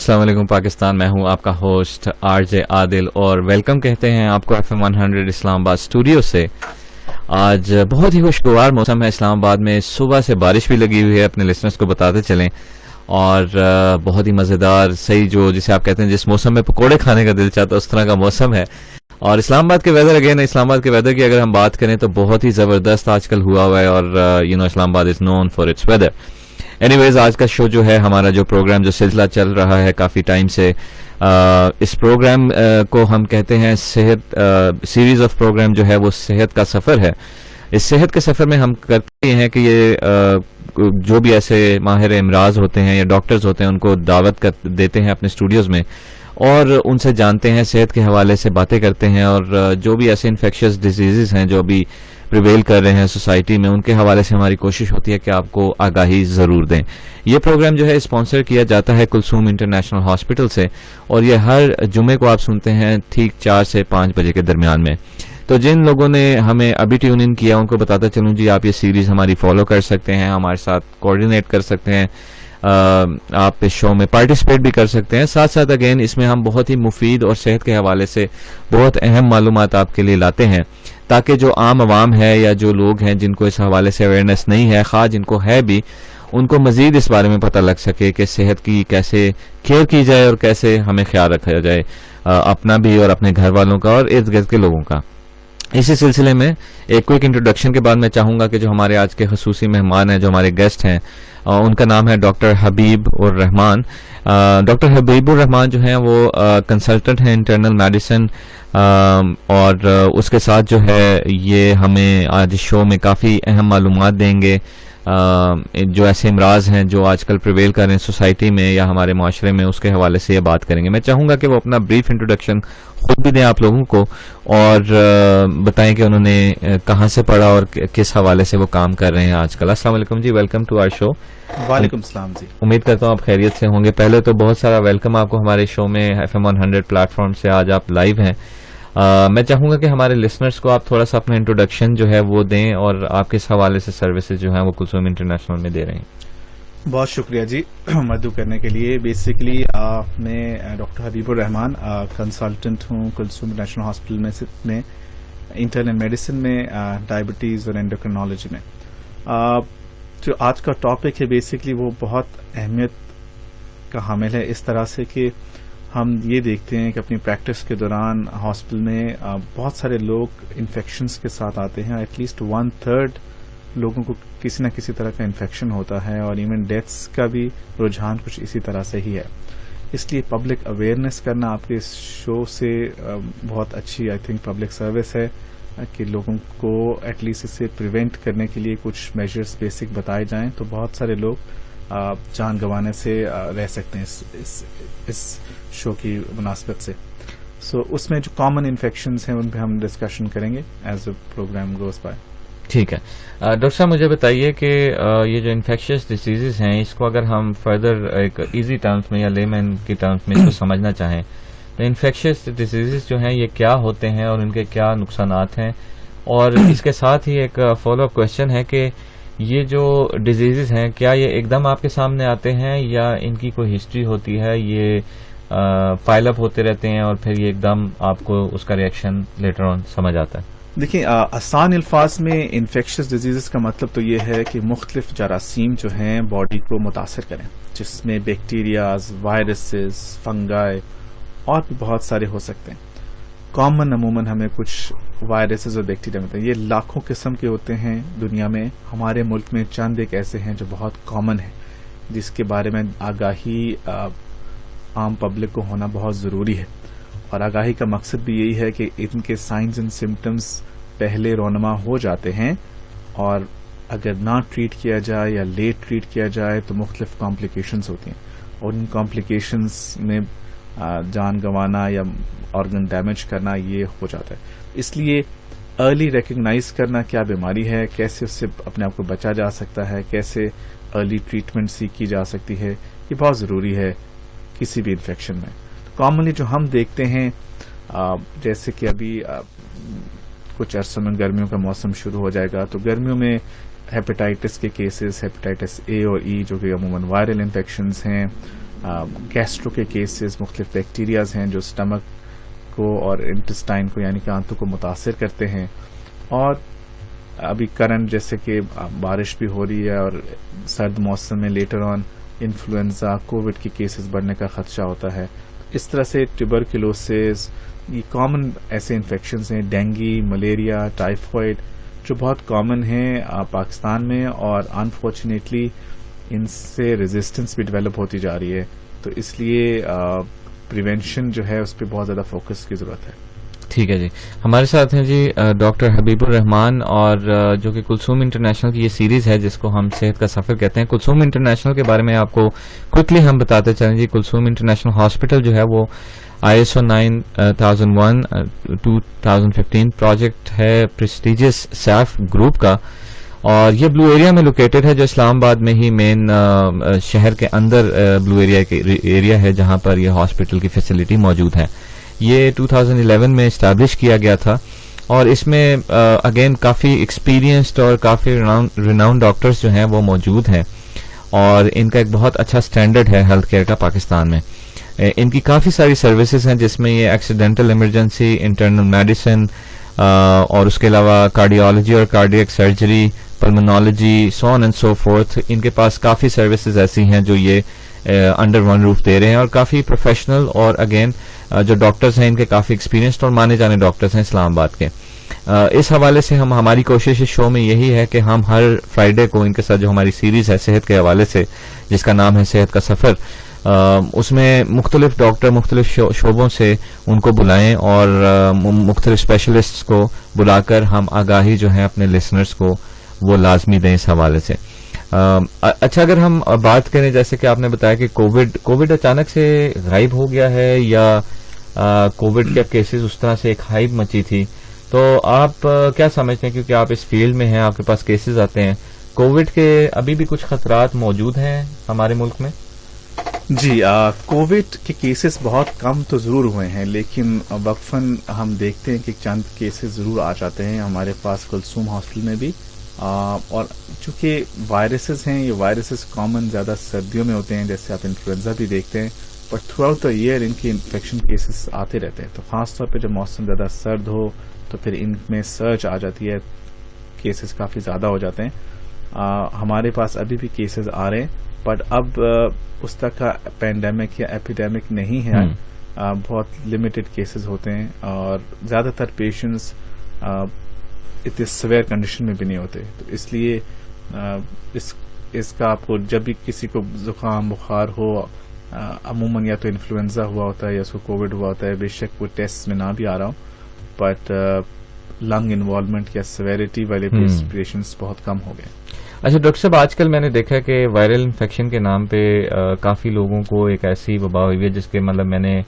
السلام علیکم پاکستان، میں ہوں آپ کا ہوسٹ آر جے عادل اور ویلکم کہتے ہیں آپ کو FM 100 اسلام آباد اسٹوڈیو سے. آج بہت ہی خوشگوار موسم ہے اسلام آباد میں، صبح سے بارش بھی لگی ہوئی ہے، اپنے لسنرز کو بتاتے چلیں، اور بہت ہی مزیدار صحیح جو جسے آپ کہتے ہیں جس موسم میں پکوڑے کھانے کا دل چاہتا ہے اس طرح کا موسم ہے. اور اسلام آباد کے ویدر اگین اسلام آباد کے ویدر کی اگر ہم بات کریں تو بہت ہی زبردست آج کل ہوا ہوا ہے، اور Islamabad is known for its weather. Anyways آج کا شو جو ہے ہمارا جو پروگرام جو سلسلہ چل رہا ہے کافی ٹائم سے، اس پروگرام کو ہم کہتے ہیں صحت سیریز آف پروگرام جو ہے وہ صحت کا سفر ہے. اس صحت کے سفر میں ہم کرتے ہیں کہ یہ جو بھی ایسے ماہر امراض ہوتے ہیں یا ڈاکٹرز ہوتے ہیں ان کو دعوت دیتے ہیں اپنے اسٹوڈیوز میں، اور ان سے جانتے ہیں، صحت کے حوالے سے باتیں کرتے ہیں، اور جو بھی ایسے انفیکشس ڈیزیزز ہیں جو ابھی پریویل کر رہے ہیں سوسائٹی میں، ان کے حوالے سے ہماری کوشش ہوتی ہے کہ آپ کو آگاہی ضرور دیں. یہ پروگرام جو ہے اسپانسر کیا جاتا ہے کلثوم انٹرنیشنل ہاسپٹل سے، اور یہ ہر جمعے کو آپ سنتے ہیں ٹھیک 4 سے 5 بجے کے درمیان میں. تو جن لوگوں نے ہمیں ابھی ٹیون ان کیا ان کو بتاتا چلوں جی، آپ یہ سیریز ہماری فالو کر سکتے ہیں، ہمارے ساتھ کوآرڈینیٹ کر سکتے ہیں، آپ اس شو میں پارٹیسپیٹ بھی کر سکتے ہیں. ساتھ ساتھ اگین اس میں ہم بہت ہی مفید اور صحت کے حوالے سے بہت اہم معلومات آپ کے لیے لاتے ہیں، تاکہ جو عام عوام ہے یا جو لوگ ہیں جن کو اس حوالے سے اویئرنیس نہیں ہے، خواہ جن کو ہے بھی، ان کو مزید اس بارے میں پتہ لگ سکے کہ صحت کی کیسے کیئر کی جائے اور کیسے ہمیں خیال رکھا جائے، اپنا بھی اور اپنے گھر والوں کا اور ارد گرد کے لوگوں کا. اسی سلسلے میں ایک کوئک انٹروڈکشن کے بعد میں چاہوں گا کہ جو ہمارے آج کے خصوصی مہمان ہیں، جو ہمارے گیسٹ ہیں، ان کا نام ہے ڈاکٹر حبیب الرحمان. ڈاکٹر حبیب الرحمان جو ہیں وہ کنسلٹنٹ ہیں انٹرنل میڈیسن، اور اس کے ساتھ جو ہے یہ ہمیں آج شو میں کافی اہم معلومات دیں گے جو ایسے امراض ہیں جو آج کل پریویل کر رہے ہیں سوسائٹی میں یا ہمارے معاشرے میں، اس کے حوالے سے یہ بات کریں گے. میں چاہوں گا کہ وہ اپنا بریف انٹروڈکشن خود بھی دیں آپ لوگوں کو، اور بتائیں کہ انہوں نے کہاں سے پڑھا اور کس حوالے سے وہ کام کر رہے ہیں آج کل. السلام علیکم جی، ویلکم ٹو آور شو. وعلیکم السلام جی. امید کرتا ہوں آپ خیریت سے ہوں گے. پہلے تو بہت سارا ویلکم آپ کو ہمارے شو میں FM 100 پلیٹ فارم سے، آج آپ لائیو ہیں. میں چاہوں گا کہ ہمارے لسنرز کو آپ تھوڑا سا اپنا انٹروڈکشن جو ہے وہ دیں، اور آپ کس حوالے سے سروسز جو ہیں وہ کلثوم انٹرنیشنل میں دے رہے ہیں. بہت شکریہ جی مدعو کرنے کے لیے. بیسیکلی میں ڈاکٹر حبیب الرحمان کنسلٹنٹ ہوں کلثوم انٹرنیشنل ہاسپٹل میں انٹرنل میڈیسن میں، ڈائبٹیز اور اینڈوکرینالوجی میں. جو آج کا ٹاپک ہے بیسیکلی وہ بہت اہمیت کا حامل ہے، اس طرح سے کہ ہم یہ دیکھتے ہیں کہ اپنی پریکٹس کے دوران ہاسپٹل میں بہت سارے لوگ انفیکشنز کے ساتھ آتے ہیں. ایٹ لیسٹ 1/3 لوگوں کو کسی نہ کسی طرح کا انفیکشن ہوتا ہے، اور ایون ڈیتھس کا بھی رجحان کچھ اسی طرح سے ہی ہے. اس لیے پبلک اویئرنیس کرنا آپ کے شو سے بہت اچھی آئی تھنک پبلک سروس ہے کہ لوگوں کو ایٹ لیسٹ اسے پریونٹ کرنے کے لیے کچھ میجرز بیسک بتائے جائیں، تو بہت سارے لوگ جان گنوانے سے رہ سکتے ہیں اس شو کی مناسبت سے. سو اس میں جو کامن انفیکشنز ہیں ان پہ ہم ڈسکشن کریں گے as a program goes by. ٹھیک ہے. ڈاکٹر صاحب مجھے بتائیے کہ یہ جو انفیکشس ڈیزیزز ہیں اس کو اگر ہم فردر ایک ایزی ٹرمز میں یا لے مین کی ٹرمز میں اس کو سمجھنا چاہیں تو انفیکشس ڈیزیزز جو ہیں یہ کیا ہوتے ہیں اور ان کے کیا نقصانات ہیں، اور اس کے ساتھ ہی ایک فالو اپ کوشچن ہے کہ یہ جو ڈیزیزز ہیں کیا یہ ایک دم آپ کے سامنے آتے ہیں یا ان کی کوئی ہسٹری ہوتی ہے، یہ پائل اپ ہوتے رہتے ہیں اور پھر یہ ایک دم آپ کو اس کا ریئیکشن لیٹر آن سمجھ آتا ہے؟ دیکھیں، آسان الفاظ میں انفیکشس ڈیزیزز کا مطلب تو یہ ہے کہ مختلف جراثیم جو ہیں باڈی کو متاثر کریں، جس میں بیکٹیریاز، وائرسز، فنگائی اور بھی بہت سارے ہو سکتے ہیں. کامن عموماً ہمیں کچھ وائرسز اور بیکٹیریا ملتے ہیں. یہ لاکھوں قسم کے ہوتے ہیں دنیا میں. ہمارے ملک میں چند ایک ایسے ہیں جو بہت کامن ہیں، جس کے بارے میں آگاہی عام پبلک کو ہونا بہت ضروری ہے. اور آگاہی کا مقصد بھی یہی ہے کہ ان کے سائنز اینڈ سمٹمز پہلے رونما ہو جاتے ہیں، اور اگر نہ ٹریٹ کیا جائے یا لیٹ ٹریٹ کیا جائے تو مختلف کمپلیکیشنز ہوتی ہیں، اور ان کمپلیکیشنز میں جان گنوانا یا آرگن ڈیمیج کرنا یہ ہو جاتا ہے. اس لیے ارلی ریکگنائز کرنا کیا بیماری ہے، کیسے اس سے اپنے آپ کو بچا جا سکتا ہے، کیسے ارلی ٹریٹمنٹ سیکھ کی جا سکتی ہے، یہ بہت ضروری ہے کسی بھی انفیکشن میں. کامنلی جو ہم دیکھتے ہیں جیسے کہ ابھی کچھ عرصوں میں گرمیوں کا موسم شروع ہو جائے گا، تو گرمیوں میں ہیپیٹائٹس کے کیسز، ہیپیٹائٹس اے اور ای جو کہ عموماً وائرل انفیکشنز ہیں، گیسٹرو کے کیسز، مختلف بیکٹیریاز ہیں جو اسٹمک کو اور انٹسٹائن کو یعنی کہ آنتوں کو متاثر کرتے ہیں. اور ابھی کرنٹ جیسے کہ بارش بھی ہو رہی ہے اور سرد موسم میں لیٹر آن انفلوئنزا، کووڈ کے کیسز بڑھنے کا خدشہ ہوتا ہے. اس طرح سے ٹیوبرکلوسس، یہ کامن ایسے انفیکشنز ہیں، ڈینگی، ملیریا، ٹائیفائڈ جو بہت کامن ہیں پاکستان میں، اور انفارچونیٹلی ان سے ریزسٹنس بھی ڈیولپ ہوتی جا رہی ہے. تو اس لیے پریونشن جو ہے اس پہ بہت زیادہ فوکس کی ضرورت ہے. ٹھیک ہے جی. ہمارے ساتھ ہیں جی ڈاکٹر حبیب الرحمان، اور جو کہ کلثوم انٹرنیشنل کی یہ سیریز ہے جس کو ہم صحت کا سفر کہتے ہیں. کلثوم انٹرنیشنل کے بارے میں آپ کو کوئکلی ہم بتاتے چلیں جی. کلثوم انٹرنیشنل ہاسپٹل جو ہے وہ ISO 9001 2015 پروجیکٹ ہے پریسٹیجیس سیف گروپ کا، اور یہ بلو ایریا میں لوکیٹڈ ہے جو اسلام آباد میں ہی مین شہر کے اندر بلو ایریا ہے جہاں پر یہ ہاسپٹل کی فیسلٹی موجود ہے. یہ 2011 میں اسٹیبلش کیا گیا تھا، اور اس میں اگین کافی ایکسپیرینسڈ اور کافی ریناؤنڈ ڈاکٹرز جو ہیں وہ موجود ہیں، اور ان کا ایک بہت اچھا سٹینڈرڈ ہے ہیلتھ کیئر کا پاکستان میں. ان کی کافی ساری سروسز ہیں جس میں یہ ایکسیڈنٹل ایمرجنسی، انٹرنل میڈیسن، اور اس کے علاوہ کارڈیالوجی اور cardiac surgery, pulmonology, so on and so forth. ان کے پاس کافی سروسز ایسی ہیں جو یہ انڈر ون روف دے رہے ہیں، اور کافی پروفیشنل، اور اگین جو ڈاکٹرز ہیں ان کے کافی ایکسپیرینسڈ اور مانے جانے ڈاکٹرز ہیں اسلام آباد کے. اس حوالے سے ہماری کوشش اس شو میں یہی ہے کہ ہم ہر فرائیڈے کو ان کے ساتھ جو ہماری سیریز ہے صحت کے حوالے سے جس کا نام ہے صحت کا سفر، اس میں مختلف ڈاکٹر مختلف شعبوں سے ان کو بلائیں، اور مختلف اسپیشلسٹس کو بلا کر ہم آگاہی جو ہے اپنے لسنرز کو وہ لازمی دیں اس حوالے سے. اچھا، اگر ہم بات کریں جیسے کہ آپ نے بتایا کہ کووڈ اچانک سے غائب ہو گیا ہے، یا کووڈ کے کیسز اس طرح سے ایک ہائپ مچی تھی، تو آپ کیا سمجھتے ہیں، کیونکہ آپ اس فیلڈ میں ہیں، آپ کے پاس کیسز آتے ہیں، کووڈ کے ابھی بھی کچھ خطرات موجود ہیں ہمارے ملک میں؟ جی، کووڈ کے کیسز بہت کم تو ضرور ہوئے ہیں، لیکن وقفاً ہم دیکھتے ہیں کہ چند کیسز ضرور آ جاتے ہیں ہمارے پاس کلثوم ہاسپٹل میں بھی. اور چونکہ وائرسز ہیں، یہ وائرسز کامن زیادہ سردیوں میں ہوتے ہیں، جیسے آپ انفلوئنزا بھی دیکھتے ہیں، but throughout the year ان کے انفیکشن کیسز آتے رہتے ہیں. تو خاص طور پہ جب موسم زیادہ سرد ہو تو پھر ان میں سرچ آ جاتی ہے، کیسز کافی زیادہ ہو جاتے ہیں. ہمارے پاس ابھی بھی کیسز آ رہے ہیں، بٹ اب اس طرح کا پینڈیمک یا ایپیڈیمک نہیں ہے. بہت لمیٹڈ کیسز ہوتے ہیں، اور زیادہ تر پیشنٹس اتنے سویئر کنڈیشن میں بھی نہیں ہوتے. تو اس لیے اس کا آپ کو جب بھی کسی کو زکام بخار ہو، عموماً یا تو انفلوئنزا ہوا ہوتا ہے یا اس کو کووڈ ہوا ہوتا ہے، بے شک وہ ٹیسٹ میں نہ بھی آ رہا ہوں، بٹ لنگ انوالومنٹ یا سیویرٹی والے پیشنٹس بہت کم ہو گئے. اچھا ڈاکٹر صاحب، آج کل میں نے دیکھا کہ وائرل انفیکشن کے نام پہ کافی لوگوں کو ایک ایسی وبا ہوئی ہے جس کے مطلب میں نے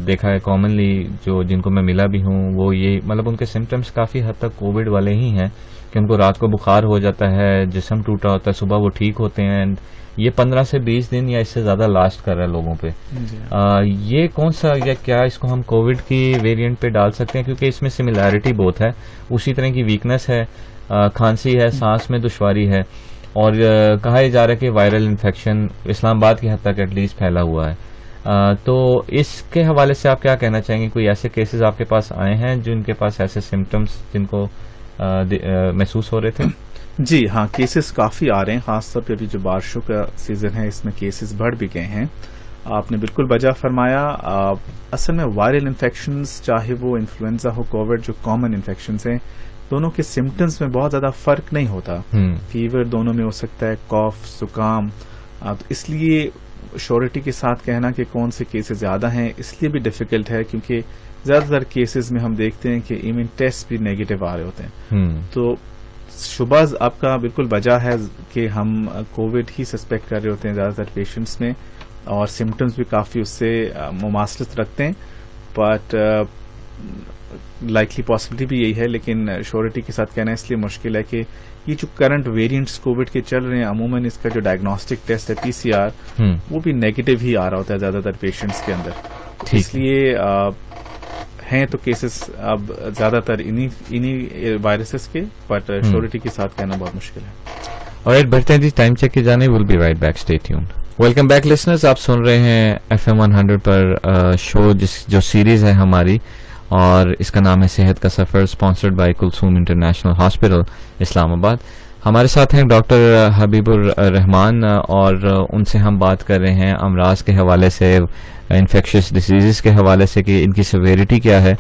دیکھا ہے کامنلی جن کو میں ملا بھی ہوں، وہ یہ مطلب ان کے سمٹمز کافی حد تک کووڈ والے ہی ہیں کہ ان کو رات کو بخار ہو جاتا ہے، جسم ٹوٹا ہوتا ہے، صبح وہ ٹھیک ہوتے ہیں، یہ 15 سے 20 دن یا اس سے زیادہ لاسٹ کر رہا ہے لوگوں پہ. یہ کون سا یا کیا اس کو ہم کووڈ کی ویریئنٹ پہ ڈال سکتے ہیں؟ کیونکہ اس میں سملیرٹی بہت ہے، اسی طرح کی ویکنس ہے، کھانسی ہے، سانس میں دشواری ہے، اور کہا جا رہا ہے کہ وائرل انفیکشن اسلام آباد کی حد تک ایٹ لیسٹ پھیلا ہوا ہے. تو اس کے حوالے سے آپ کیا کہنا چاہیں گے؟ کوئی ایسے کیسز آپ کے پاس آئے ہیں جن کے پاس ایسے سمٹمز جن کو محسوس ہو رہے تھے؟ جی ہاں، کیسز کافی آ رہے ہیں، خاص طور پہ ابھی جو بارشوں کا سیزن ہے اس میں کیسز بڑھ بھی گئے ہیں. آپ نے بالکل بجا فرمایا. اصل میں وائرل انفیکشنز چاہے وہ انفلوئنزا ہو، کووڈ جو کامن انفیکشنز ہیں، دونوں کے سمٹمز میں بہت زیادہ فرق نہیں ہوتا. فیور دونوں میں ہو سکتا ہے، کاف، زکام. تو اس لیے شیورٹی کے ساتھ کہنا کہ کون سے کیسز زیادہ ہیں اس لیے بھی ڈیفیکلٹ ہے، کیونکہ زیادہ تر کیسز میں ہم دیکھتے ہیں کہ ایون ٹیسٹ بھی نیگیٹو آ رہے ہوتے ہیں. تو شبہ آپ کا بالکل بجا ہے کہ ہم کووڈ ہی سسپیکٹ کر رہے ہوتے ہیں زیادہ تر پیشنٹس میں، اور سمٹمز بھی کافی اس سے مماثلت رکھتے ہیں. بٹ لائکلی پاسبلٹی بھی یہی ہے، لیکن شیورٹی کے ساتھ کہنا اس لیے مشکل ہے کہ یہ جو کرنٹ ویریئنٹس کووڈ کے چل رہے ہیں، عموماً اس کا جو ڈائگنوسٹک ٹیسٹ ہے PCR، وہ بھی نیگیٹو ہی آ رہا ہوتا ہے زیادہ تر پیشنٹس کے اندر. اس لیے ہیں تو کیسز اب زیادہ تر انہی وائرسز کے، بٹ شیورٹی کے ساتھ کہنا بہت مشکل ہے. اور بڑھتے ہیں جی ٹائم چیک کی جانے. Will be right back, stay tuned. Welcome back listeners, آپ سن رہے ہیں FM 100 پر شو جو سیریز ہے ہماری، اور اس کا نام ہے صحت کا سفر، sponsored by Kulsoom international hospital Islamabad. ہمارے ساتھ ہیں ڈاکٹر حبیب الرحمان، اور ان سے ہم بات کر رہے ہیں امراض کے حوالے سے، انفیکشس ڈیزیزز کے حوالے سے کہ ان کی سیویریٹی کیا ہے.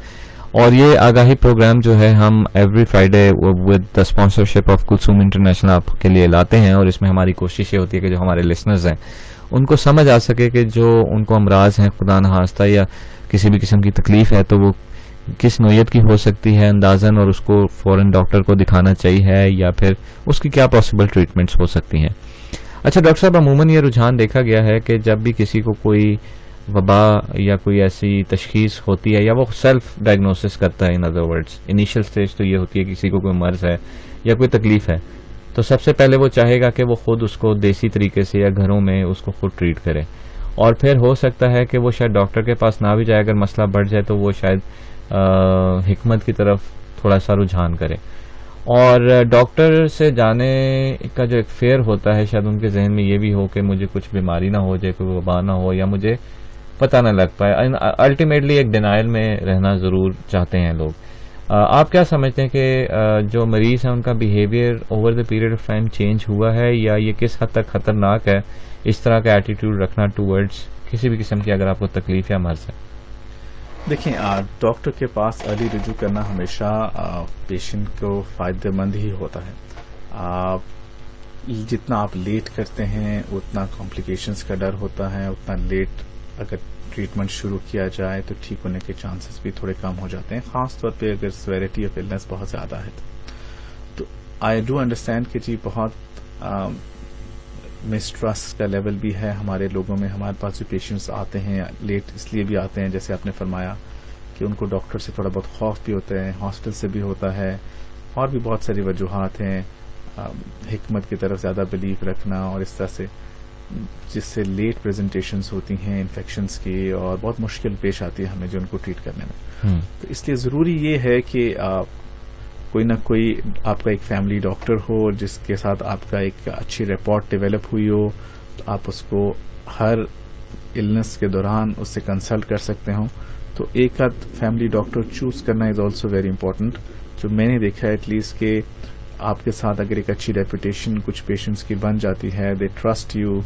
اور یہ آگاہی پروگرام جو ہے ہم every Friday with the sponsorship of Kulsoom international آپ کے لیے لاتے ہیں، اور اس میں ہماری کوشش یہ ہوتی ہے کہ جو ہمارے لسنرز ہیں ان کو سمجھ آ سکے کہ جو ان کو امراض ہیں خدا نخواستہ یا کسی بھی قسم کی تکلیف ہے تو وہ کس نوعیت کی ہو سکتی ہے اندازاً، اور اس کو فوراً ڈاکٹر کو دکھانا چاہیے یا پھر اس کی کیا پاسبل ٹریٹمنٹس ہو سکتی ہیں. اچھا ڈاکٹر صاحب، عموماً یہ رجحان دیکھا گیا ہے کہ جب بھی کسی کو کوئی وبا یا کوئی ایسی تشخیص ہوتی ہے یا وہ سیلف ڈائگنوسس کرتا ہے، in other words initial stage تو یہ ہوتی ہے کہ کسی کو کوئی مرض ہے یا کوئی تکلیف ہے، تو سب سے پہلے وہ چاہے گا کہ وہ خود اس کو دیسی طریقے سے یا گھروں میں اس کو خود ٹریٹ کرے، اور پھر ہو سکتا ہے کہ وہ شاید ڈاکٹر کے پاس نہ بھی جائے، اگر مسئلہ بڑھ جائے تو وہ شاید حکمت کی طرف تھوڑا سا رجحان کرے. اور ڈاکٹر سے جانے کا جو ایک فیئر ہوتا ہے، شاید ان کے ذہن میں یہ بھی ہو کہ مجھے کچھ بیماری نہ ہو جائے، کوئی وبا نہ ہو یا مجھے پتہ نہ لگ پائے. الٹیمیٹلی ایک ڈینائل میں رہنا ضرور چاہتے ہیں لوگ. آپ کیا سمجھتے ہیں کہ جو مریض ہیں ان کا behaviour over the period of time change ہوا ہے، یا یہ کس حد تک خطرناک ہے اس طرح کا ایٹیٹیوڈ رکھنا ٹوورڈز کسی بھی قسم کی اگر آپ کو تکلیف یا مرض ہے؟ دیکھیں، ڈاکٹر کے پاس ارلی رجوع کرنا ہمیشہ پیشنٹ کو فائدہ مند ہی ہوتا ہے. جتنا آپ لیٹ کرتے ہیں اتنا کمپلیکیشنز کا ڈر ہوتا ہے، اتنا لیٹ اگر ٹریٹمنٹ شروع کیا جائے تو ٹھیک ہونے کے چانسز بھی تھوڑے کم ہو جاتے ہیں، خاص طور پہ اگر سیویریٹی آف النس بہت زیادہ ہے. تو آئی ڈو انڈرسٹینڈ کہ جی بہت مسٹرسٹ کا لیول بھی ہے ہمارے لوگوں میں. ہمارے پاس جو پیشنٹس آتے ہیں لیٹ اس لیے بھی آتے ہیں، جیسے آپ نے فرمایا کہ ان کو ڈاکٹر سے تھوڑا بہت خوف بھی ہوتا ہے، ہاسپٹل سے بھی ہوتا ہے، اور بھی بہت ساری وجوہات ہیں، حکمت کی طرف زیادہ بلیف رکھنا اور اس طرح سے، جس سے لیٹ پریزنٹیشنز ہوتی ہیں انفیکشنز کی، اور بہت مشکل پیش آتی ہے ہمیں جو ان کو ٹریٹ کرنے میں. تو اس لیے ضروری یہ ہے کہ کوئی نہ کوئی آپ کا ایک فیملی ڈاکٹر ہو جس کے ساتھ آپ کا ایک اچھی رپورٹ ڈیولپ ہوئی ہو، تو آپ اس کو ہر النس کے دوران اس سے کنسلٹ کر سکتے ہوں. تو ایک آدھ فیملی ڈاکٹر چوز کرنا از آلسو ویری امپورٹنٹ. جو میں نے دیکھا ہے ایٹ لیسٹ کہ آپ کے ساتھ اگر ایک اچھی ریپوٹیشن کچھ پیشنٹس کی بن جاتی ہے، دے ٹرسٹ یو،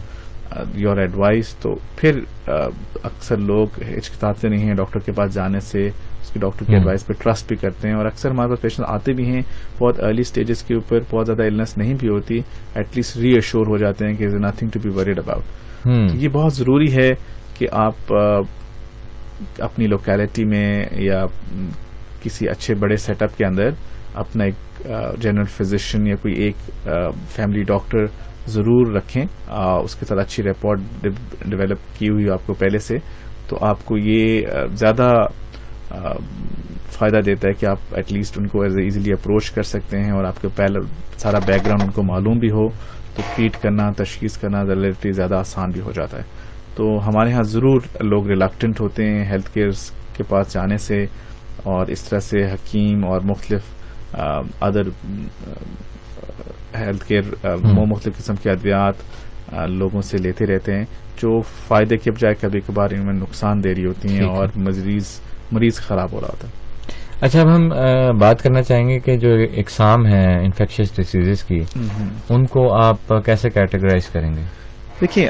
یور ایڈوائس، تو پھر اکثر لوگ ہچکچاتے نہیں ہیں ڈاکٹر کے پاس جانے سے، اس کے ڈاکٹر کی ایڈوائس پہ ٹرسٹ بھی کرتے ہیں. اور اکثر ہمارے پاس پیشنٹ آتے بھی ہیں بہت ارلی سٹیجز کے اوپر، بہت زیادہ النس نہیں بھی ہوتی، ایٹ لیسٹ ری ایشور ہو جاتے ہیں کہ there is nothing to be worried about. یہ بہت ضروری ہے کہ آپ اپنی لوکیلٹی میں یا کسی اچھے بڑے سیٹ اپ کے اندر اپنا ایک جنرل فزیشین یا کوئی ایک فیملی ڈاکٹر ضرور رکھیں، اس کے ساتھ اچھی رپورٹ ڈیولپ کی ہوئی آپ کو پہلے سے، تو آپ کو یہ زیادہ فائدہ دیتا ہے کہ آپ ایٹ لیسٹ ان کو ایزیلی اپروچ کر سکتے ہیں، اور آپ کے پہلے سارا بیک گراؤنڈ ان کو معلوم بھی ہو تو ٹریٹ کرنا، تشخیص کرنا ریلیٹیولی زیادہ آسان بھی ہو جاتا ہے. تو ہمارے ہاں ضرور لوگ ریلکٹنٹ ہوتے ہیں ہیلتھ کیئر کے پاس جانے سے، اور اس طرح سے حکیم اور مختلف ادر ہیلتھ کیئر مختلف قسم کی ادویات لوگوں سے لیتے رہتے ہیں، جو فائدے کے بجائے کبھی کبھار ان میں نقصان دہ رہی ہوتی ہیں اور مریض خراب ہو رہا ہوتا ہے. اچھا، اب ہم بات کرنا چاہیں گے کہ جو اقسام ہیں انفیکشس ڈیزیزز کی، ان کو آپ کیسے کیٹیگرائز کریں گے؟ دیکھیں،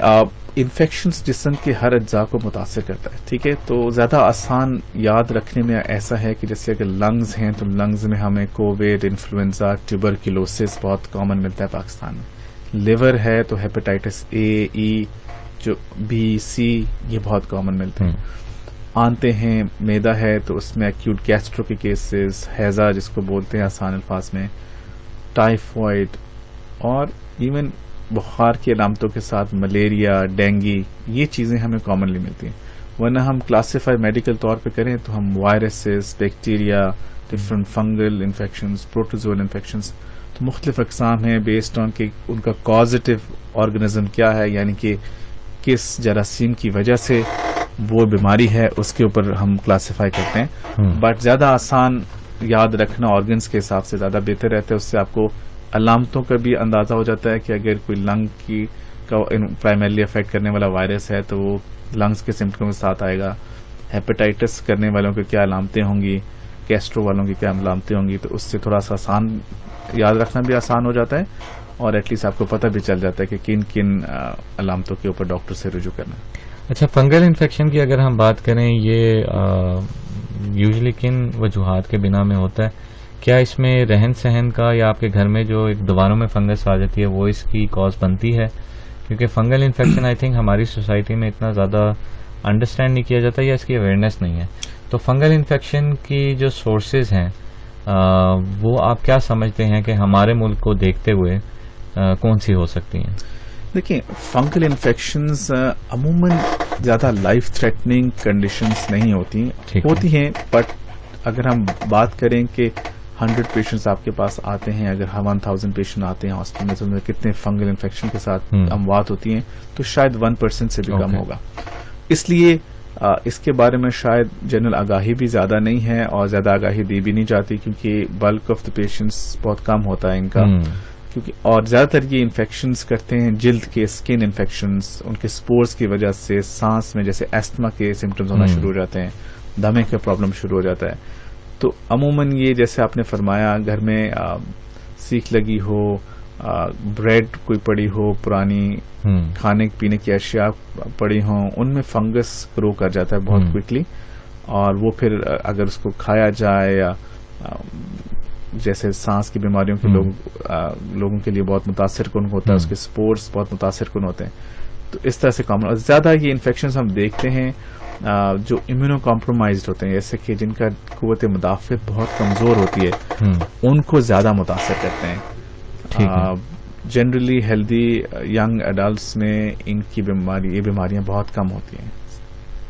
انفیکشنز جسم کے ہر اجزاء کو متاثر کرتا ہے، ٹھیک ہے. تو زیادہ آسان یاد رکھنے میں ایسا ہے کہ جیسے اگر لنگز ہیں تو لنگز میں ہمیں کووڈ، انفلوئنزا، ٹیوبرکلوسس بہت کامن ملتا ہے پاکستان میں. لیور ہے تو ہیپاٹائٹس اے، ای، جو بی، سی، یہ بہت کامن ملتے ہیں. آنتے ہیں، میدا ہے تو اس میں ایکیوٹ گیسٹرو کے کیسز، ہیضہ جس کو بولتے ہیں آسان الفاظ میں، ٹائیفائڈ، اور ایون بخار کی علامتوں کے ساتھ ملیریا، ڈینگی، یہ چیزیں ہمیں کامنلی ملتی ہیں. ورنہ ہم کلاسیفائی میڈیکل طور پہ کریں تو ہم viruses, bacteria, different fungal infections, protozoal infections, تو مختلف اقسام ہیں بیسڈ آن کہ ان کا کازیٹو آرگنزم کیا ہے، یعنی کہ کس جراثیم کی وجہ سے وہ بیماری ہے، اس کے اوپر ہم کلاسیفائی کرتے ہیں. بٹ زیادہ آسان یاد رکھنا آرگنز کے حساب سے زیادہ بہتر رہتا ہے. اس سے آپ کو علامتوں کا بھی اندازہ ہو جاتا ہے کہ اگر کوئی لنگ کی پرائمرلی افیکٹ کرنے والا وائرس ہے تو وہ لنگس کے سمٹم کے ساتھ آئے گا. ہیپیٹائٹس کرنے والوں کی کیا علامتیں ہوں گی, گیسٹرو والوں کی کیا علامتیں ہوں گی, تو اس سے تھوڑا سا آسان یاد رکھنا بھی آسان ہو جاتا ہے, اور ایٹ لیسٹ آپ کو پتہ بھی چل جاتا ہے کہ کن کن علامتوں کے اوپر ڈاکٹر سے رجوع کرنا ہے. اچھا, فنگل انفیکشن کی اگر ہم بات کریں, یہ یوزلی کن وجوہات کے بنا میں ہوتا ہے؟ کیا اس میں رہن سہن کا یا آپ کے گھر میں جو ایک دوباروں میں فنگس آ جاتی ہے وہ اس کی کاز بنتی ہے؟ کیونکہ فنگل انفیکشن آئی تھنک ہماری سوسائٹی میں اتنا زیادہ انڈرسٹینڈ نہیں کیا جاتا یا اس کی اویئرنیس نہیں ہے. تو فنگل انفیکشن کی جو سورسز ہیں وہ آپ کیا سمجھتے ہیں کہ ہمارے ملک کو دیکھتے ہوئے کون سی ہو سکتی ہیں؟ دیکھیں, فنگل انفیکشنز عموماً زیادہ لائف تھریٹننگ کنڈیشنز نہیں ہوتی ہیں, بٹ اگر ہم بات کریں کہ 100 پیشنٹس آپ کے پاس آتے ہیں, اگر 1000 پیشنٹ آتے ہیں ہاسپٹل میں کتنے فنگل انفیکشن کے ساتھ اموات ہوتی ہیں, تو شاید 1% سے بھی کم ہوگا. اس لیے اس کے بارے میں شاید جنرل آگاہی بھی زیادہ نہیں ہے اور زیادہ آگاہی دی بھی نہیں جاتی, کیونکہ بلک آف دا پیشنٹس بہت کم ہوتا ہے ان کا, کیونکہ اور زیادہ تر یہ انفیکشنز کرتے ہیں جلد کے, اسکن انفیکشنز, ان کے سپورز کی وجہ سے سانس میں جیسے ایستھما کے سمٹمز ہونا شروع ہو جاتے ہیں, دمے کا پرابلم شروع ہو جاتا ہے. تو عموماً یہ جیسے آپ نے فرمایا, گھر میں سیخ لگی ہو, بریڈ کوئی پڑی ہو, پرانی کھانے پینے کی اشیاء پڑی ہوں, ان میں فنگس گرو کر جاتا ہے بہت کوئکلی, اور وہ پھر اگر اس کو کھایا جائے یا جیسے سانس کی بیماریوں کے لوگوں کے لیے بہت متاثر کن ہوتا ہے, اس کے سپورٹس بہت متاثر کن ہوتے ہیں. تو اس طرح سے کامن, اور زیادہ یہ انفیکشنز ہم دیکھتے ہیں جو امیونو کمپرومائزڈ ہوتے ہیں, جیسے کہ جن کا قوت مدافعت بہت کمزور ہوتی ہے, ان کو زیادہ متاثر کرتے ہیں. جنرلی ہیلدی ینگ ایڈلٹس میں ان کی یہ بیماریاں بہت کم ہوتی ہیں.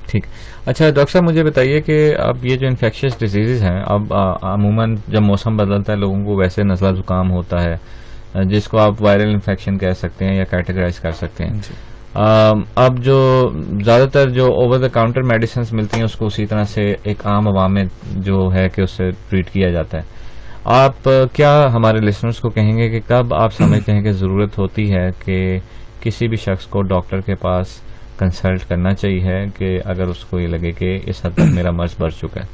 ٹھیک. اچھا ڈاکٹر صاحب, مجھے بتائیے کہ اب یہ جو انفیکشس ڈیزیزز ہیں, اب عموماً جب موسم بدلتا ہے لوگوں کو ویسے نزلہ زکام ہوتا ہے, جس کو آپ وائرل انفیکشن کہہ سکتے ہیں یا کیٹیگرائز کر سکتے ہیں. اب جو زیادہ تر جو اوور دا کاؤنٹر میڈیسنز ملتی ہیں اس کو اسی طرح سے ایک عام عوام میں جو ہے کہ اس سے ٹریٹ کیا جاتا ہے. آپ کیا ہمارے لسنرز کو کہیں گے کہ کب آپ سمجھتے ہیں کہ ضرورت ہوتی ہے کہ کسی بھی شخص کو ڈاکٹر کے پاس کنسلٹ کرنا چاہیے کہ اگر اس کو یہ لگے کہ اس حد تک میرا مرض بڑھ چکا ہے؟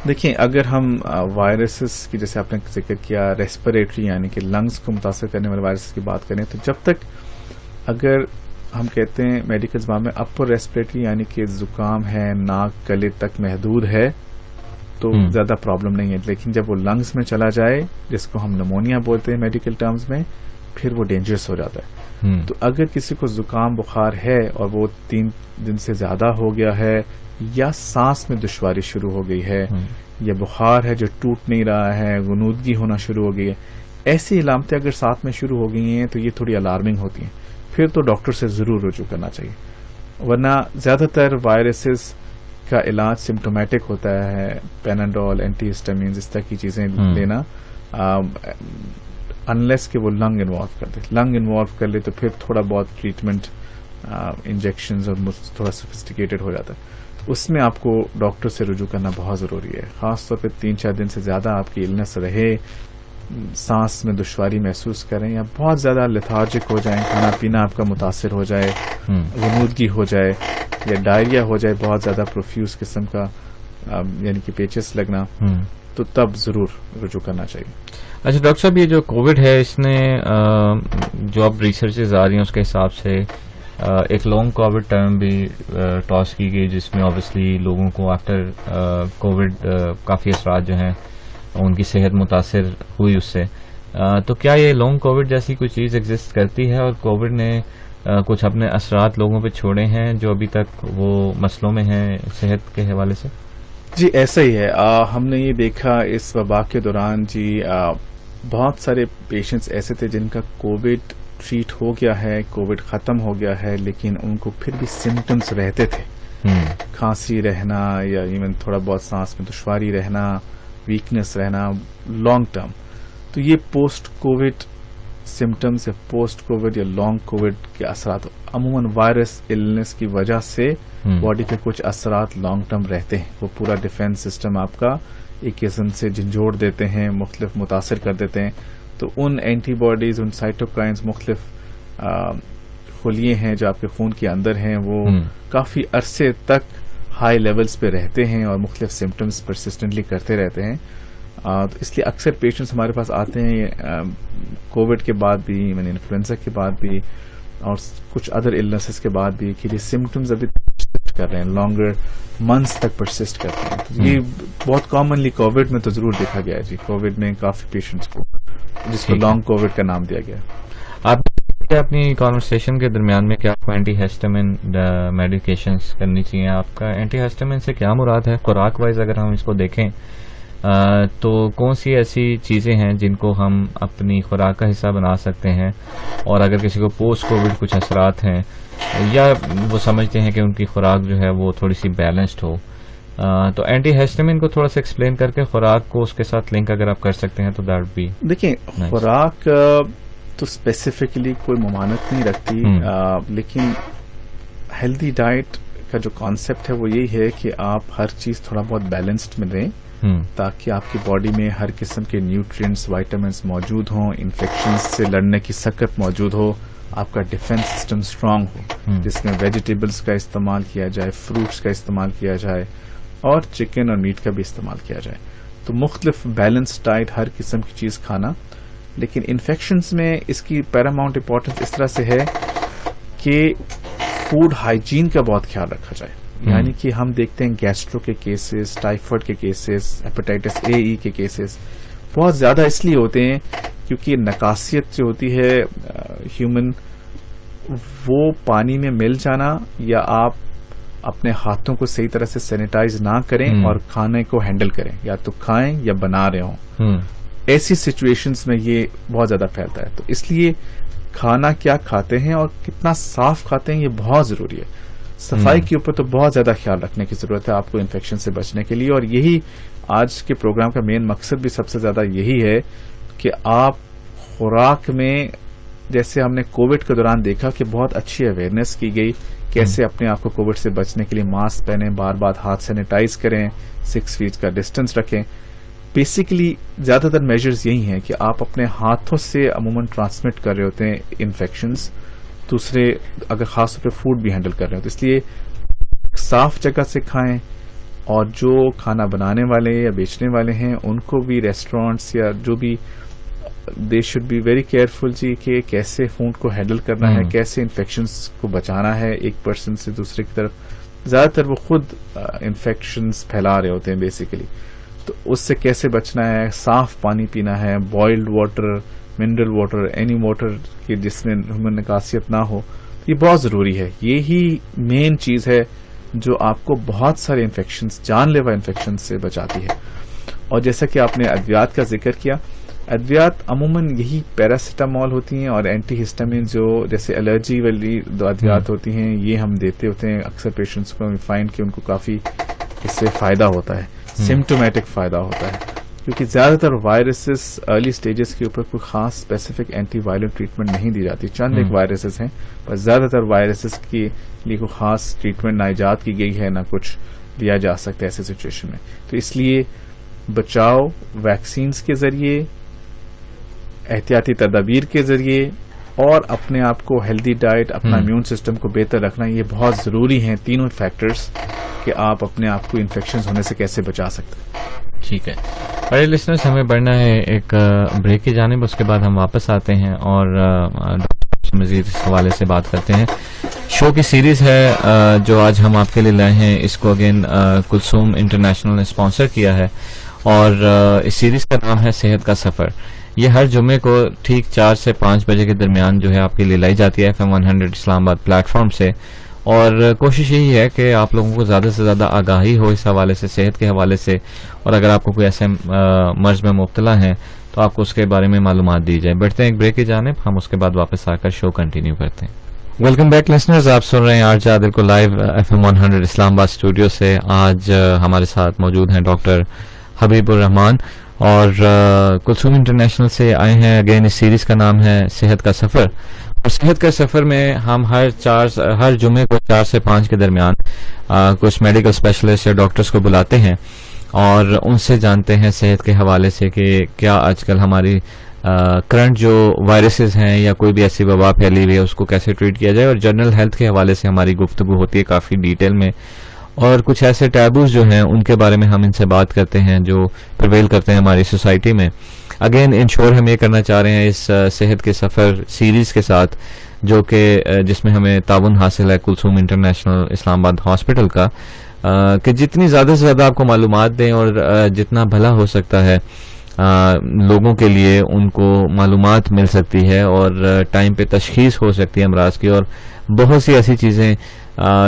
دیکھیں, اگر ہم وائرسز کی جیسے آپ نے ذکر کیا ریسپریٹری یعنی کہ لنگس کو متاثر کرنے والے وائرسز کی بات کریں, تو جب تک اگر ہم کہتے ہیں میڈیکل زبان میں اپر ریسپریٹری یعنی کہ زکام ہے, ناک گلے تک محدود ہے, تو زیادہ پرابلم نہیں ہے. لیکن جب وہ لنگس میں چلا جائے, جس کو ہم نمونیا بولتے ہیں میڈیکل ٹرمز میں, پھر وہ ڈینجرس ہو جاتا ہے. تو اگر کسی کو زکام بخار ہے اور وہ 3 دن سے زیادہ ہو گیا ہے, یا سانس میں دشواری شروع ہو گئی ہے, یا بخار ہے جو ٹوٹ نہیں رہا ہے, غنودگی ہونا شروع ہو گئی ہے, ایسی علامتیں اگر ساتھ میں شروع ہو گئی ہیں تو یہ تھوڑی الارمنگ ہوتی ہیں. پھر تو ڈاکٹر سے ضرور رجوع کرنا چاہیے, ورنہ زیادہ تر وائرسز کا علاج سمپٹومیٹک ہوتا ہے, پیناڈول, اینٹی ہسٹامینز, اس طرح کی چیزیں لینا, انلیس کہ وہ لنگ انوالو کر دے. لنگ انوالو کر لے تو پھر تھوڑا بہت ٹریٹمنٹ, انجیکشنز اور تھوڑا سوفسٹیکیٹڈ ہو جاتا ہے. اس میں آپ کو ڈاکٹر سے رجوع کرنا بہت ضروری ہے, خاص طور پہ 3-4 دن سے زیادہ آپ کی النس رہے, سانس میں دشواری محسوس کریں, یا بہت زیادہ لیتھارجک ہو جائیں, کھانا پینا آپ کا متاثر ہو جائے, غنودگی ہو جائے, یا ڈائریا ہو جائے بہت زیادہ پروفیوز قسم کا, یعنی کہ پیچز لگنا, تو تب ضرور رجوع کرنا چاہیے. اچھا ڈاکٹر صاحب, یہ جو کووڈ ہے اس نے جو اب ریسرچز آ رہی ہیں اس کے حساب سے ایک لانگ کووڈ ٹرم بھی ٹاس کی گئی, جس میں اوبیسلی لوگوں کو آفٹر کووڈ کافی اثرات جو ہیں ان کی صحت متاثر ہوئی اس سے. تو کیا یہ لانگ کووڈ جیسی کوئی چیز ایگزسٹ کرتی ہے, اور کووڈ نے کچھ اپنے اثرات لوگوں پہ چھوڑے ہیں جو ابھی تک وہ مسئلوں میں ہیں صحت کے حوالے سے؟ جی ایسا ہی ہے. ہم نے یہ دیکھا اس وبا کے دوران, جی بہت سارے پیشنٹس ایسے تھے جن کا کووڈ ٹریٹ ہو گیا ہے, کووڈ ختم ہو گیا ہے, لیکن ان کو پھر بھی سمٹمس رہتے تھے, کھانسی رہنا یا ایون تھوڑا بہت سانس میں دشواری رہنا, ویکنس رہنا لانگ ٹرم. تو یہ پوسٹ کووڈ سمٹمس یا پوسٹ کووڈ یا لانگ کووڈ کے اثرات عموماً وائرس النس کی وجہ سے باڈی کے کچھ اثرات لانگ ٹرم رہتے ہیں. وہ پورا ڈیفینس سسٹم آپ کا ایک قسم سے جھنجھوڑ دیتے ہیں, مختلف متاثر کر دیتے ہیں. تو ان اینٹی باڈیز, ان سائٹوکائنز مختلف خلیے ہیں جو آپ کے خون کے اندر ہیں وہ کافی عرصے تک ہائی لیولز پہ رہتے ہیں اور مختلف سمٹمز پرسسٹنٹلی کرتے رہتے ہیں. تو اس لیے اکثر پیشنٹس ہمارے پاس آتے ہیں کووڈ کے بعد بھی, انفلوئنزا کے بعد بھی اور کچھ ادر النسز کے بعد بھی کہ یہ سمٹمز ابھی پرسسٹ کر رہے ہیں, لانگر منتھس تک پرسسٹ کرتے ہیں. تو یہ بہت کامنلی کووڈ میں تو ضرور دیکھا گیا ہے جی. کووڈ میں کافی پیشنٹس کو جس کو لانگ کووڈ کا نام دیا گیا. آپ اپنی کانورسیشن کے درمیان میں کیا آپ کو اینٹی ہسٹامن میڈیکیشنز کرنی چاہیے؟ آپ کا اینٹی ہسٹامن سے کیا مراد ہے؟ خوراک وائز اگر ہم اس کو دیکھیں تو کون سی ایسی چیزیں ہیں جن کو ہم اپنی خوراک کا حصہ بنا سکتے ہیں, اور اگر کسی کو پوسٹ کووڈ کچھ اثرات ہیں یا وہ سمجھتے ہیں کہ ان کی خوراک جو ہے وہ تھوڑی سی بیلنسڈ ہو, تو اینٹی ہسٹامن کو تھوڑا سا ایکسپلین کر کے خوراک کو اس کے ساتھ لنک اگر آپ کر سکتے ہیں تو دیٹ بھی. دیکھیں خوراک تو اسپیسیفکلی کوئی ممانعت نہیں رکھتی, لیکن ہیلدی ڈائٹ کا جو کانسیپٹ ہے وہ یہی ہے کہ آپ ہر چیز تھوڑا بہت بیلنسڈ میں لیں تاکہ آپ کی باڈی میں ہر قسم کے نیوٹرینٹس وائٹامنس موجود ہوں, انفیکشنز سے لڑنے کی سکت موجود ہو, آپ کا ڈیفنس سسٹم اسٹرانگ ہو جس میں ویجیٹیبلس کا استعمال کیا جائے, فروٹس کا استعمال کیا جائے اور چکن اور میٹ کا بھی استعمال کیا جائے. تو مختلف بیلنس ڈائٹ ہر قسم کی چیز کھانا. لیکن انفیکشنز میں اس کی پیراماؤنٹ امپورٹنس اس طرح سے ہے کہ فوڈ ہائیجین کا بہت خیال رکھا جائے. یعنی کہ ہم دیکھتے ہیں گیسٹرو کے کیسز, ٹائیفائڈ کے کیسز, ہیپاٹائٹس اے کے کیسز بہت زیادہ اس لیے ہوتے ہیں کیونکہ نکاسیت جو ہوتی ہے ہیومن, وہ پانی میں مل جانا یا آپ اپنے ہاتھوں کو صحیح طرح سے سینیٹائز نہ کریں اور کھانے کو ہینڈل کریں, یا تو کھائیں یا بنا رہے ہوں, ایسی سچویشنز میں یہ بہت زیادہ پھیلتا ہے. تو اس لیے کھانا کیا کھاتے ہیں اور کتنا صاف کھاتے ہیں یہ بہت ضروری ہے. صفائی کے اوپر تو بہت زیادہ خیال رکھنے کی ضرورت ہے آپ کو انفیکشن سے بچنے کے لیے, اور یہی آج کے پروگرام کا مین مقصد بھی سب سے زیادہ یہی ہے کہ آپ خوراک میں, جیسے ہم نے کووڈ کے دوران دیکھا کہ بہت اچھی اویئرنیس کی گئی کیسے اپنے آپ کو کووڈ سے بچنے کے لیے ماسک پہنیں, بار بار ہاتھ سینیٹائز کریں, 6 فیٹ کا ڈسٹینس رکھیں. بیسیکلی زیادہ تر میجرز یہی ہیں کہ آپ اپنے ہاتھوں سے عموماً ٹرانسمٹ کر رہے ہوتے ہیں انفیکشنز, دوسرے اگر خاص طور پہ فوڈ بھی ہینڈل کر رہے ہیں. تو اس لیے صاف جگہ سے کھائیں, اور جو کھانا بنانے والے یا بیچنے والے ہیں ان کو بھی ریسٹورینٹس یا جو بھی, they should be very careful جی کہ کیسے فوڈ کو ہینڈل کرنا ہے, کیسے انفیکشنز کو بچانا ہے ایک پرسن سے دوسرے کی طرف. زیادہ تر وہ خود انفیکشنز پھیلا رہے ہوتے ہیں بیسیکلی, تو اس سے کیسے بچنا ہے. صاف پانی پینا ہے, boiled water, mineral water, any water کی جس میں ہیومن نکاسیت نہ ہو, یہ بہت ضروری ہے. یہی مین چیز ہے جو آپ کو بہت سارے انفیکشنز, جان لیوا انفیکشن سے بچاتی ہے. اور جیسا کہ آپ نے ادویات کا ذکر کیا, ادویات عموماً یہی پیراسیٹامول ہوتی ہیں اور اینٹی ہسٹامین جو جیسے الرجی والی ادویات ہوتی ہیں یہ ہم دیتے ہوتے ہیں اکثر پیشنٹس کو. فائنڈ کہ ان کو کافی اس سے فائدہ ہوتا ہے, سمٹومیٹک فائدہ ہوتا ہے, کیونکہ زیادہ تر وائرسز ارلی سٹیجز کے اوپر کوئی خاص اسپیسیفک اینٹی وائرل ٹریٹمنٹ نہیں دی جاتی. چند ایک وائرسز ہیں, پر زیادہ تر وائرسز کے لیے کوئی خاص ٹریٹمنٹ نہ ایجاد کی گئی ہے نہ کچھ دیا جا سکتا ہے ایسے سچویشن میں. تو اس لیے بچاؤ ویکسینز کے ذریعے, احتیاطی تدابیر کے ذریعے, اور اپنے آپ کو ہیلدی ڈائٹ, اپنا امیون سسٹم کو بہتر رکھنا, یہ بہت ضروری ہیں تینوں فیکٹرز کہ آپ اپنے آپ کو انفیکشنز ہونے سے کیسے بچا سکتے ہیں. ٹھیک ہے بڑے لسنرز, ہمیں بڑھنا ہے ایک بریک کی جانب, اس کے بعد ہم واپس آتے ہیں اور مزید اس حوالے سے بات کرتے ہیں. شو کی سیریز ہے جو آج ہم آپ کے لیے لائے ہیں, اس کو اگین کلثوم انٹرنیشنل نے اسپانسر کیا ہے, اور اس سیریز کا نام ہے صحت کا سفر. یہ ہر جمعے کو ٹھیک 4 سے 5 بجے کے درمیان جو ہے آپ کے لیے لائی جاتی ہے FM 100 اسلام آباد پلیٹ فارم سے, اور کوشش یہی ہے کہ آپ لوگوں کو زیادہ سے زیادہ آگاہی ہو اس حوالے سے, صحت کے حوالے سے, اور اگر آپ کو کوئی ایسے مرض میں مبتلا ہیں تو آپ کو اس کے بارے میں معلومات دی جائے. بڑھتے ہیں ایک بریک کی جانب, ہم اس کے بعد واپس آ کر شو کنٹینیو کرتے ہیں. ویلکم بیک لسنرز, آپ سن رہے ہیں آرجے عادل کو لائیو FM 100 اسلام آباد اسٹوڈیو سے. آج ہمارے ساتھ موجود ہیں ڈاکٹر حبیب الرحمان, اور کلثوم انٹرنیشنل سے آئے ہیں. اگین اس سیریز کا نام ہے صحت کا سفر, اور صحت کے سفر میں ہم ہر جمعے کو 4 سے 5 کے درمیان کچھ میڈیکل اسپیشلسٹ یا ڈاکٹرز کو بلاتے ہیں, اور ان سے جانتے ہیں صحت کے حوالے سے کہ کیا آج کل ہماری کرنٹ جو وائرسز ہیں یا کوئی بھی ایسی وبا پھیلی ہوئی ہے اس کو کیسے ٹریٹ کیا جائے, اور جنرل ہیلتھ کے حوالے سے ہماری گفتگو ہوتی ہے کافی ڈیٹیل میں, اور کچھ ایسے ٹیبوز جو ہیں ان کے بارے میں ہم ان سے بات کرتے ہیں جو پرویل کرتے ہیں ہماری سوسائٹی میں. اگین انشور ہم یہ کرنا چاہ رہے ہیں اس صحت کے سفر سیریز کے ساتھ, جو کہ جس میں ہمیں تعاون حاصل ہے کلثوم انٹرنیشنل اسلام آباد ہاسپٹل کا, کہ جتنی زیادہ سے زیادہ آپ کو معلومات دیں اور جتنا بھلا ہو سکتا ہے لوگوں کے لیے ان کو معلومات مل سکتی ہے اور ٹائم پہ تشخیص ہو سکتی ہے امراض کی, اور بہت سی ایسی چیزیں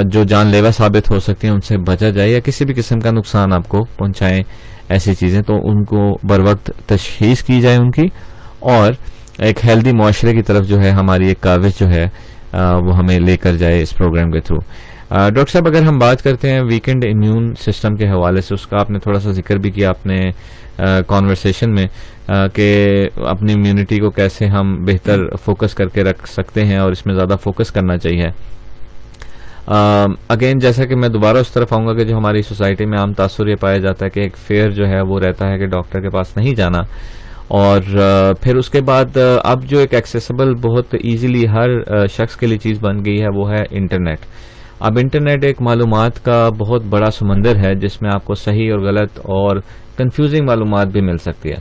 جو جان لیوا ثابت ہو سکتی ہیں ان سے بچا جائے یا کسی بھی قسم کا نقصان آپ کو پہنچائیں ایسی چیزیں, تو ان کو بر وقت تشخیص کی جائے ان کی, اور ایک ہیلدی معاشرے کی طرف جو ہے ہماری ایک کاوش جو ہے وہ ہمیں لے کر جائے اس پروگرام کے تھرو. ڈاکٹر صاحب اگر ہم بات کرتے ہیں ویکنڈ امیون سسٹم کے حوالے سے, اس کا آپ نے تھوڑا سا ذکر بھی کیا اپنے کانورسیشن میں, کہ اپنی امیونٹی کو کیسے ہم بہتر فوکس کر کے رکھ سکتے ہیں اور اس میں زیادہ فوکس کرنا چاہیے. اگین جیسا کہ میں دوبارہ اس طرف آؤں گا کہ جو ہماری سوسائٹی میں عام تاثر یہ پایا جاتا ہے کہ ایک فیئر جو ہے وہ رہتا ہے کہ ڈاکٹر کے پاس نہیں جانا, اور پھر اس کے بعد اب جو ایک ایکسیسیبل بہت ایزیلی ہر شخص کے لیے چیز بن گئی ہے وہ ہے انٹرنیٹ. اب انٹرنیٹ ایک معلومات کا بہت بڑا سمندر ہے جس میں آپ کو صحیح اور غلط اور کنفیوزنگ معلومات بھی مل سکتی ہے.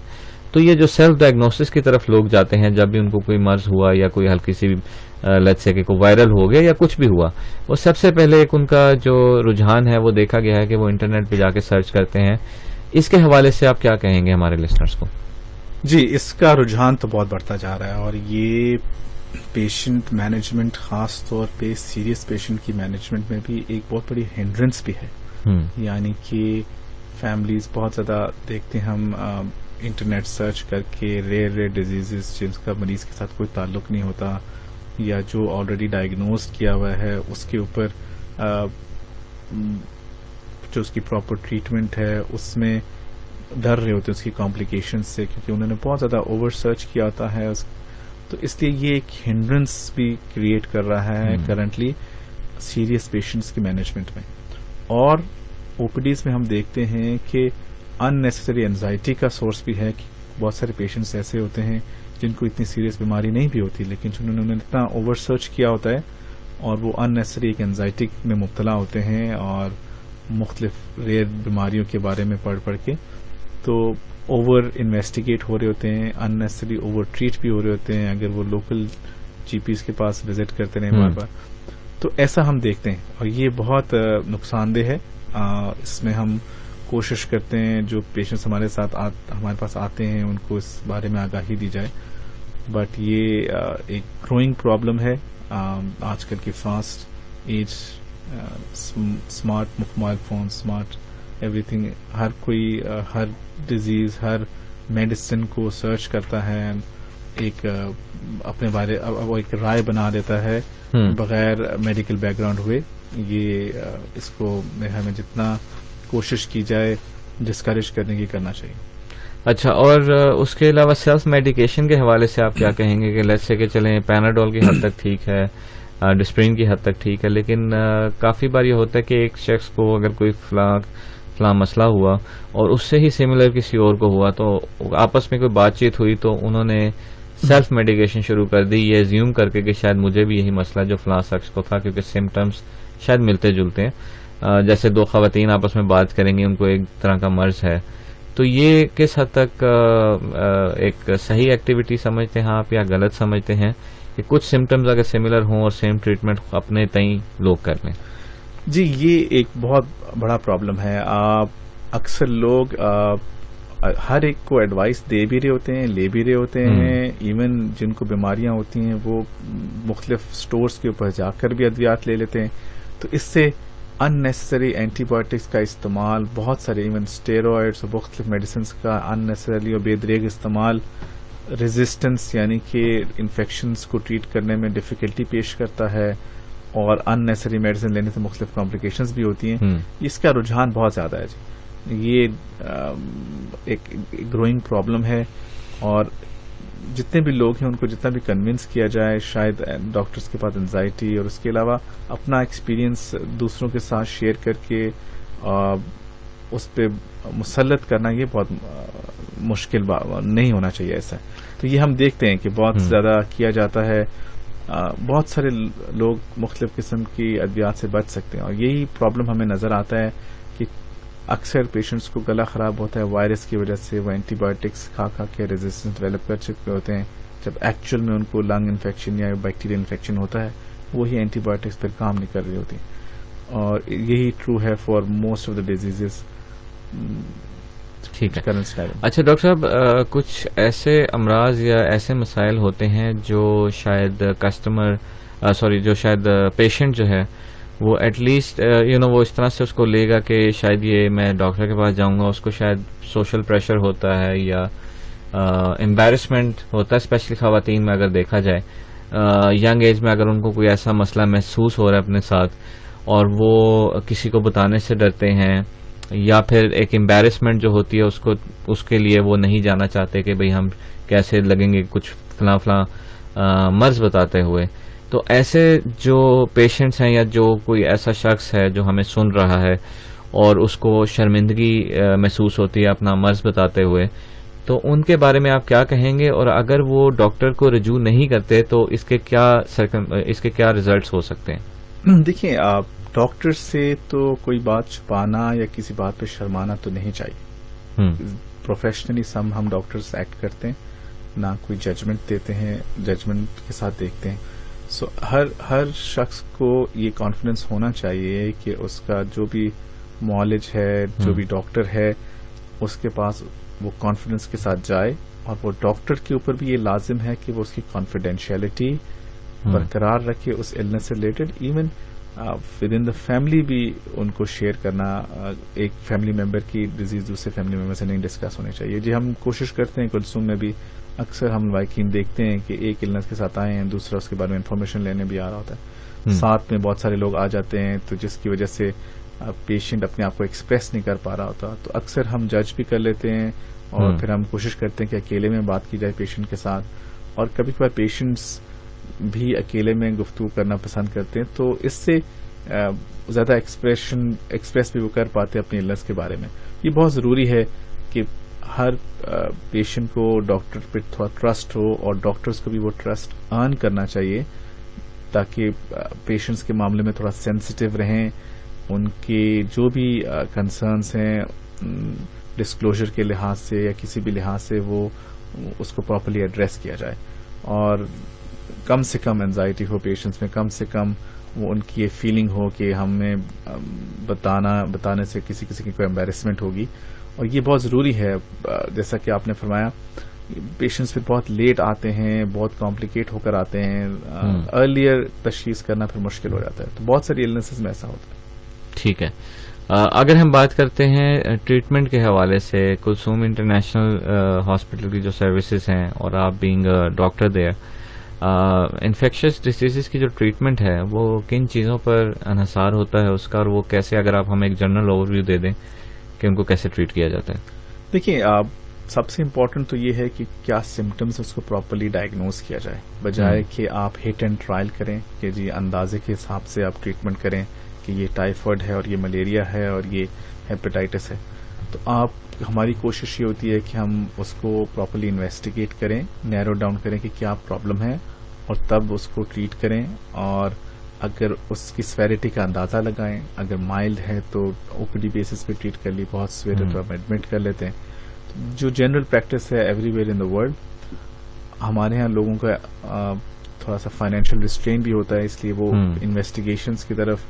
تو یہ جو سیلف ڈائگنوسس کی طرف لوگ جاتے ہیں جب بھی ان کو کوئی مرض ہوا یا کوئی ہلکی سی لیٹس سے کہ کوئی وائرل ہو گیا یا کچھ بھی ہوا, وہ سب سے پہلے ایک ان کا جو رجحان ہے وہ دیکھا گیا ہے کہ وہ انٹرنیٹ پہ جا کے سرچ کرتے ہیں. اس کے حوالے سے آپ کیا کہیں گے ہمارے لسنرز کو؟ جی, اس کا رجحان تو بہت بڑھتا جا رہا ہے, اور یہ پیشنٹ مینجمنٹ خاص طور پہ سیریس پیشنٹ کی مینجمنٹ میں بھی ایک بہت بڑی ہینڈرنس بھی ہے. یعنی کہ فیملیز بہت زیادہ دیکھتے ہیں ہم انٹرنیٹ سرچ کر کے ریئر ڈیزیزز جن کا مریض کے ساتھ کوئی تعلق نہیں ہوتا یا جو آلریڈی ڈائگنوز کیا ہوا ہے اس کے اوپر جو اس کی پراپر ٹریٹمنٹ ہے اس میں ڈر رہے ہوتے ہیں اس کی کمپلیکیشن سے, کیونکہ انہوں نے بہت زیادہ اوور سرچ کیا ہوتا ہے. تو اس لیے یہ ایک ہنڈرنس بھی کریٹ کر رہا ہے کرنٹلی سیریس پیشنٹس کی مینجمنٹ میں. اور او پی ڈیز میں ہم دیکھتے ہیں کہ ان نیسیسری اینزائٹی کا سورس بھی ہے, کہ بہت سارے پیشنٹس ایسے ہوتے ہیں جن کو اتنی سیریس بیماری نہیں بھی ہوتی, لیکن جنہوں نے اتنا اوور سرچ کیا ہوتا ہے اور وہ ان نیسیسری ایک اینزائٹی میں مبتلا ہوتے ہیں اور مختلف ریئر بیماریوں کے بارے میں پڑھ کے تو اوور انویسٹیگیٹ ہو رہے ہوتے ہیں, ان نیسیسری اوور ٹریٹ بھی ہو رہے ہوتے ہیں اگر وہ لوکل جی پیز کے پاس وزٹ کرتے رہے بار بار. تو ایسا ہم دیکھتے ہیں اور یہ بہت نقصان دہ ہے. اس میں ہم کوشش کرتے ہیں جو پیشنٹس ہمارے پاس آتے ہیں ان کو اس بارے میں آگاہی دی جائے, بٹ یہ ایک گروئنگ پرابلم ہے. آج کل کی fast age, smart mobile phone, smart everything, ہر کوئی ہر ڈیزیز ہر میڈیسن کو سرچ کرتا ہے, ایک اپنے بارے وہ ایک رائے بنا دیتا ہے بغیر میڈیکل بیک گراؤنڈ ہوئے. یہ اس کو ہمیں جتنا کوشش کی جائے ڈسکریج کرنے کی کرنا چاہیے. اچھا, اور اس کے علاوہ سیلف میڈیکیشن کے حوالے سے آپ کیا کہیں گے کہ لیٹس سے کہ چلیں پیناڈول کی حد تک ٹھیک ہے, ڈسپرین کی حد تک ٹھیک ہے, لیکن کافی بار یہ ہوتا ہے کہ ایک شخص کو اگر کوئی فلاں مسئلہ ہوا اور اس سے ہی سملر کسی اور کو ہوا تو آپس میں کوئی بات چیت ہوئی تو انہوں نے سیلف میڈیکیشن شروع کر دی, یہ زیوم کر کے کہ شاید مجھے بھی یہی مسئلہ جو فلاں شخص کو تھا, کیونکہ سمٹمس شاید ملتے جلتے ہیں. جیسے دو خواتین آپس میں بات کریں گی ان کو ایک طرح کا مرض ہے, تو یہ کس حد تک ایک صحیح ایکٹیویٹی سمجھتے ہیں آپ یا غلط سمجھتے ہیں کہ کچھ سمٹمز اگر سملر ہوں اور سیم ٹریٹمنٹ اپنے تئیں لوگ کر لیں؟ جی, یہ ایک بہت بڑا پرابلم ہے. اکثر لوگ ہر ایک کو ایڈوائس دے بھی رہے ہوتے ہیں, لے بھی رہے ہوتے ہیں, ایون جن کو بیماریاں ہوتی ہیں وہ مختلف سٹورز کے اوپر جا کر بھی ادویات لے لیتے ہیں. تو اس سے ان نیسیسری اینٹی بایوٹکس کا استعمال, بہت سارے ایون اسٹیرائڈس اور مختلف میڈیسنس کا ان نیسیسری اور بے دریغ استعمال ریزسٹنس یعنی کہ انفیکشنز کو ٹریٹ کرنے میں ڈیفیکلٹی پیش کرتا ہے, اور ان نیسیسری میڈیسن لینے سے مختلف کمپلیکیشنز بھی ہوتی ہیں. اس کا رجحان بہت زیادہ ہے جی. یہ ایک گروئنگ پرابلم ہے, اور جتنے بھی لوگ ہیں ان کو جتنا بھی کنونس کیا جائے, شاید ڈاکٹرز کے پاس انزائٹی اور اس کے علاوہ اپنا ایکسپیرینس دوسروں کے ساتھ شیئر کر کے اس پہ مسلط کرنا یہ بہت مشکل نہیں ہونا چاہیے ایسا. تو یہ ہم دیکھتے ہیں کہ بہت زیادہ کیا جاتا ہے. بہت سارے لوگ مختلف قسم کی ادویات سے بچ سکتے ہیں, اور یہی پرابلم ہمیں نظر آتا ہے کہ اکثر پیشنٹس کو گلا خراب ہوتا ہے وائرس کی وجہ سے. وہ اینٹی بایوٹکس کھا کے ریزسٹنس ڈیولپ کر چکے ہوتے ہیں. جب ایکچوئل میں ان کو لنگ انفیکشن یا بیکٹیریل انفیکشن ہوتا ہے, وہی اینٹی بایوٹکس پھر کام نہیں کر رہی ہوتی. اور یہی ٹرو ہے for most of the diseases. ٹھیک ہے. اچھا ڈاکٹر صاحب, کچھ ایسے امراض یا ایسے مسائل ہوتے ہیں جو شاید جو شاید پیشنٹ جو ہے وہ ایٹ لیسٹ وہ اس طرح سے اس کو لے گا کہ شاید یہ میں ڈاکٹر کے پاس جاؤں گا, اس کو شاید سوشل پریشر ہوتا ہے یا امبیرسمنٹ ہوتا ہے, اسپیشلی خواتین میں اگر دیکھا جائے ینگ ایج میں, اگر ان کو کوئی ایسا مسئلہ محسوس ہو رہا ہے اپنے ساتھ اور وہ کسی کو بتانے سے ڈرتے ہیں, یا پھر ایک امبیرسمنٹ جو ہوتی ہے اس کے لیے وہ نہیں جانا چاہتے کہ بھئی ہم کیسے لگیں گے کچھ فلاں مرض بتاتے ہوئے. تو ایسے جو پیشنٹس ہیں یا جو کوئی ایسا شخص ہے جو ہمیں سن رہا ہے اور اس کو شرمندگی محسوس ہوتی ہے اپنا مرض بتاتے ہوئے, تو ان کے بارے میں آپ کیا کہیں گے؟ اور اگر وہ ڈاکٹر کو رجوع نہیں کرتے تو اس کے کیا ریزلٹس ہو سکتے ہیں؟ دیکھیں, آپ ڈاکٹر سے تو کوئی بات چھپانا یا کسی بات پہ شرمانا تو نہیں چاہیے. پروفیشنلی ہم ڈاکٹرز ایکٹ کرتے ہیں, نہ کوئی ججمنٹ دیتے ہیں, ججمنٹ کے ساتھ دیکھتے ہیں. سو ہر شخص کو یہ کانفیڈنس ہونا چاہیے کہ اس کا جو بھی معالج ہے, جو بھی ڈاکٹر ہے, اس کے پاس وہ کانفیڈنس کے ساتھ جائے. اور وہ ڈاکٹر کے اوپر بھی یہ لازم ہے کہ وہ اس کی کانفیڈینشیلٹی برقرار رکھے اس ایلنس سے related. Even with in the family بھی ان کو شیئر کرنا, ایک فیملی ممبر کی ڈیزیز دوسرے فیملی ممبر سے نہیں ڈسکس ہونی چاہیے. جی ہم کوشش کرتے ہیں کلثوم میں بھی, اکثر ہم لائقین دیکھتے ہیں کہ ایک النس کے ساتھ آئے ہیں, دوسرا اس کے بارے میں انفارمیشن لینے بھی آ رہا ہوتا ہے, ساتھ میں بہت سارے لوگ آ جاتے ہیں, تو جس کی وجہ سے پیشنٹ اپنے آپ کو ایکسپریس نہیں کر پا رہا ہوتا. تو اکثر ہم جج بھی کر لیتے ہیں, اور پھر ہم کوشش کرتے ہیں کہ اکیلے میں بات کی جائے پیشنٹ کے ساتھ. اور کبھی کبھار پیشنٹس بھی اکیلے میں گفتگو کرنا پسند کرتے ہیں, تو اس سے زیادہ ایکسپریس بھی وہ کر پاتے ہیں اپنی النس کے بارے میں. یہ بہت ضروری ہے کہ ہر پیشنٹ کو ڈاکٹر پہ تھوڑا ٹرسٹ ہو, اور ڈاکٹرز کو بھی وہ ٹرسٹ ارن کرنا چاہیے, تاکہ پیشنٹس کے معاملے میں تھوڑا سینسٹیو رہیں. ان کے جو بھی کنسرنس ہیں ڈسکلوجر کے لحاظ سے یا کسی بھی لحاظ سے, وہ اس کو پراپرلی ایڈریس کیا جائے. اور کم سے کم انزائٹی ہو پیشنٹس میں, کم سے کم وہ ان کی یہ فیلنگ ہو کہ ہمیں بتانے سے کسی کی کوئی امبیرسمنٹ ہوگی. اور یہ بہت ضروری ہے, جیسا کہ آپ نے فرمایا, پیشنٹس پھر بہت لیٹ آتے ہیں, بہت کمپلیکیٹ ہو کر آتے ہیں, ارلیئر تشخیص کرنا پھر مشکل ہو جاتا ہے. تو بہت ساری النسز میں ایسا ہوتا ہے. ٹھیک ہے. اگر ہم بات کرتے ہیں ٹریٹمنٹ کے حوالے سے, کلثوم انٹرنیشنل ہاسپٹل کی جو سروسز ہیں, اور آپ being doctor there, infectious diseases کی جو ٹریٹمنٹ ہے وہ کن چیزوں پر انحصار ہوتا ہے اس کا, اور وہ کیسے, اگر آپ ہمیں ایک جنرل اوور ویو دے دیں کہ ان کو کیسے ٹریٹ کیا جاتا ہے؟ دیکھیں, سب سے امپورٹنٹ تو یہ ہے کہ کیا سمٹمز اس کو پراپرلی ڈائگنوز کیا جائے, بجائے کہ آپ ہٹ اینڈ ٹرائل کریں کہ جی اندازے کے حساب سے آپ ٹریٹمنٹ کریں کہ یہ ٹائیفائڈ ہے اور یہ ملیریا ہے اور یہ ہیپیٹائٹس ہے. تو ہماری کوشش یہ ہوتی ہے کہ ہم اس کو پراپرلی انویسٹیگیٹ کریں, نیرو ڈاؤن کریں کہ کیا پرابلم ہے, اور تب اس کو ٹریٹ کریں. اور اگر اس کی سیویرٹی کا اندازہ لگائیں, اگر مائلڈ ہے تو او پی ڈی بیسس پہ ٹریٹ کر لی, بہت سویئر ہے تو ہم ایڈمٹ کر لیتے ہیں. جو جنرل پریکٹس ہے every where in the world, ہمارے ہاں لوگوں کا تھوڑا سا فائنینشیل ریسٹرین بھی ہوتا ہے, اس لیے وہ انویسٹیگیشنز کی طرف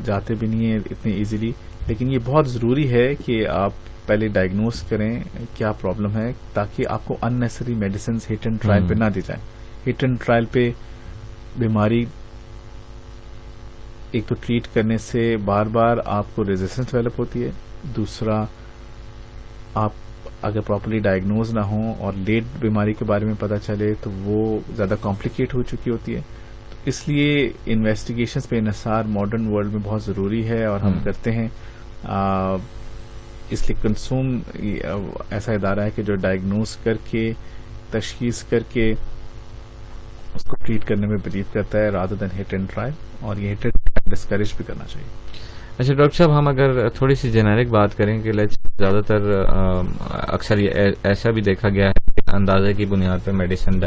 جاتے بھی نہیں ہیں اتنی ایزیلی. لیکن یہ بہت ضروری ہے کہ آپ پہلے ڈائگنوز کریں کیا پرابلم ہے, تاکہ آپ کو unnecessary medicines hit and trial پہ نہ دی جائیں. ہٹ اینڈ ٹرائل پہ بیماری ایک تو ٹریٹ کرنے سے بار بار آپ کو ریزسٹنس ڈیولپ ہوتی ہے, دوسرا آپ اگر پراپرلی ڈائگنوز نہ ہوں اور لیٹ بیماری کے بارے میں پتہ چلے تو وہ زیادہ کمپلیکیٹ ہو چکی ہوتی ہے. اس لیے انویسٹیگیشنز پہ انحصار ماڈرن ورلڈ میں بہت ضروری ہے, اور ہم کرتے ہیں. اس لیے کلثوم ایسا ادارہ ہے کہ جو ڈائگنوز کر کے, تشخیص کر کے اس کو ٹریٹ کرنے میں بلیو کرتا ہے, rather than hit and try. اور یہ ہٹ اینڈ ٹرائی ڈسکریج بھی کرنا چاہیے. اچھا ڈاکٹر صاحب، ہم اگر تھوڑی سی جنیرک بات کریں کہ زیادہ تر اکثر یہ ایسا بھی دیکھا گیا ہے کہ اندازے کی بنیاد پہ میڈیسن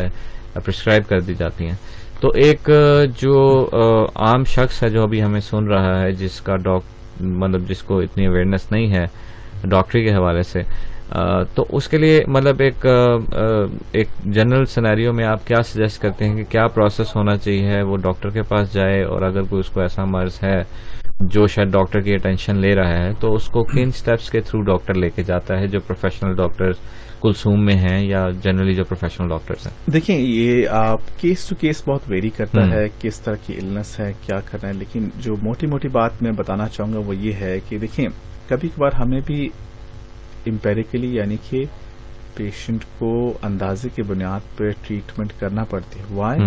پرسکرائب کر دی جاتی ہیں، تو ایک جو عام شخص ہے جو ابھی ہمیں سن رہا ہے، جس کا مطلب جس کو اتنی اویئرنیس نہیں ہے ڈاکٹری کے حوالے سے، تو اس کے لیے مطلب ایک جنرل سینیریو میں آپ کیا سجیسٹ کرتے ہیں کہ کیا پروسیس ہونا چاہیے؟ وہ ڈاکٹر کے پاس جائے، اور اگر کوئی اس کو ایسا مرض ہے جو شاید ڈاکٹر کی اٹینشن لے رہا ہے، تو اس کو کن سٹیپس کے تھرو ڈاکٹر لے کے جاتا ہے جو پروفیشنل ڈاکٹر کلثوم میں ہیں یا جنرلی جو پروفیشنل ڈاکٹرز ہیں؟ دیکھیں، یہ آپ کیس ٹو کیس بہت ویری کرتا ہے، کس طرح کی النس ہے، کیا کرنا ہے، لیکن جو موٹی موٹی بات میں بتانا چاہوں گا وہ یہ ہے کہ دیکھیں، کبھی کبھار ہمیں بھی امپیریکلی یعنی کہ پیشنٹ کو اندازے کی بنیاد پہ ٹریٹمنٹ کرنا پڑتی ہے. وائی؟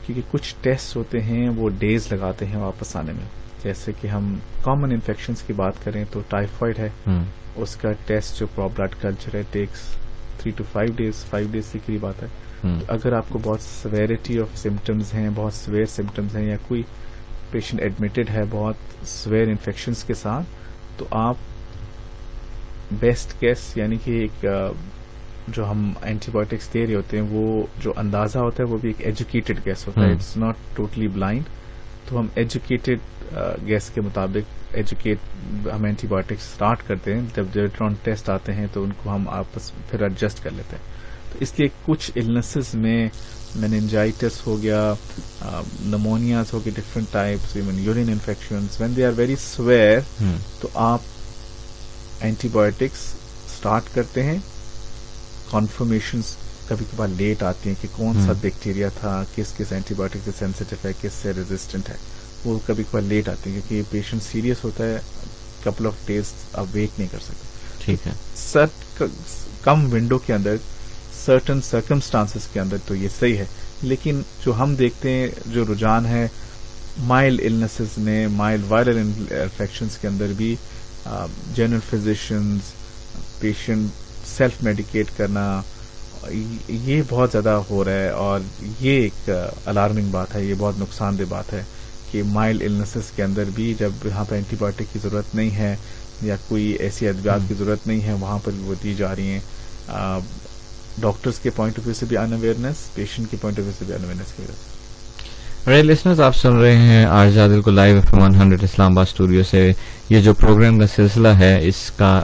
کیونکہ کچھ ٹیسٹ ہوتے ہیں وہ ڈیز لگاتے ہیں واپس آنے میں. جیسے کہ ہم کامن انفیکشنز کی بات کریں تو ٹائیفائڈ ہے، اس کا ٹیسٹ جو بلڈ کلچر ہے ٹیکس 3 to 5 days، 5 days سے قریب آتا ہے. اگر آپ کو بہت سویرٹی آف سمٹمز ہیں، بہت سویئر سمٹمز ہیں، یا کوئی پیشنٹ ایڈمیٹڈ ہے بہت سویئر انفیکشنز کے ساتھ، تو آپ بیسٹ کیس یعنی کہ ایک جو ہم اینٹی بایوٹکس دے رہے ہوتے ہیں، وہ جو اندازہ ہوتا ہے وہ بھی ایک ایجوکیٹڈ گیس ہوتا ہے، اٹس ناٹ ٹوٹلی بلائنڈ. تو ہم ایجوکیٹڈ گیس کے مطابق ہم اینٹی بایوٹکس اسٹارٹ کرتے ہیں. جب ڈیلیٹرون ٹیسٹ آتے ہیں تو ان کو ہم آپس پھر ایڈجسٹ کر لیتے ہیں. تو اس لیے کچھ النسز میں میننجائٹس ہو گیا، نمونیاز ہو گئے different types, even urine infections, when they are very severe, تو آپ اینٹی بایوٹکس اسٹارٹ کرتے ہیں. کنفرمیشنز کبھی کبھار لیٹ آتی ہیں کہ کون سا بیکٹیریا تھا، کس اینٹی بایوٹک سے سینسیٹیو ہے، کس سے ریزسٹنٹ ہے، وہ کبھی کبھار لیٹ آتی ہیں کیونکہ پیشنٹ سیریس ہوتا ہے، کپل آف ڈیز آپ ویٹ نہیں کر سکتے. ٹھیک ہے. کم ونڈو کے اندر، سرٹن سرکمسٹانسز کے اندر تو یہ صحیح ہے، لیکن جو ہم دیکھتے ہیں جو رجحان ہے مائلڈ النسز میں، مائلڈ وائرل انفیکشنز کے اندر بھی general physicians patient self medicate کرنا، یہ بہت زیادہ ہو رہا ہے. اور یہ ایک الارمنگ بات ہے، یہ بہت نقصان دہ بات ہے کہ مائلڈ النسز کے اندر بھی جب یہاں پہ اینٹی بایوٹک کی ضرورت نہیں ہے یا کوئی ایسی ادویات کی ضرورت نہیں ہے، وہاں پر بھی وہ دی جا رہی ہیں. ڈاکٹرز کے پوائنٹ آف ویو سے بھی ان اویئرنیس، پیشنٹ کے پوائنٹ آف ویو سے بھی ان اویئرنیس کی وجہ سے. لسنرز، آپ سن رہے ہیں آرجے عادل کو لائیو FM 100 اسلام آباد اسٹوڈیو سے. یہ جو پروگرام کا سلسلہ ہے، اس کا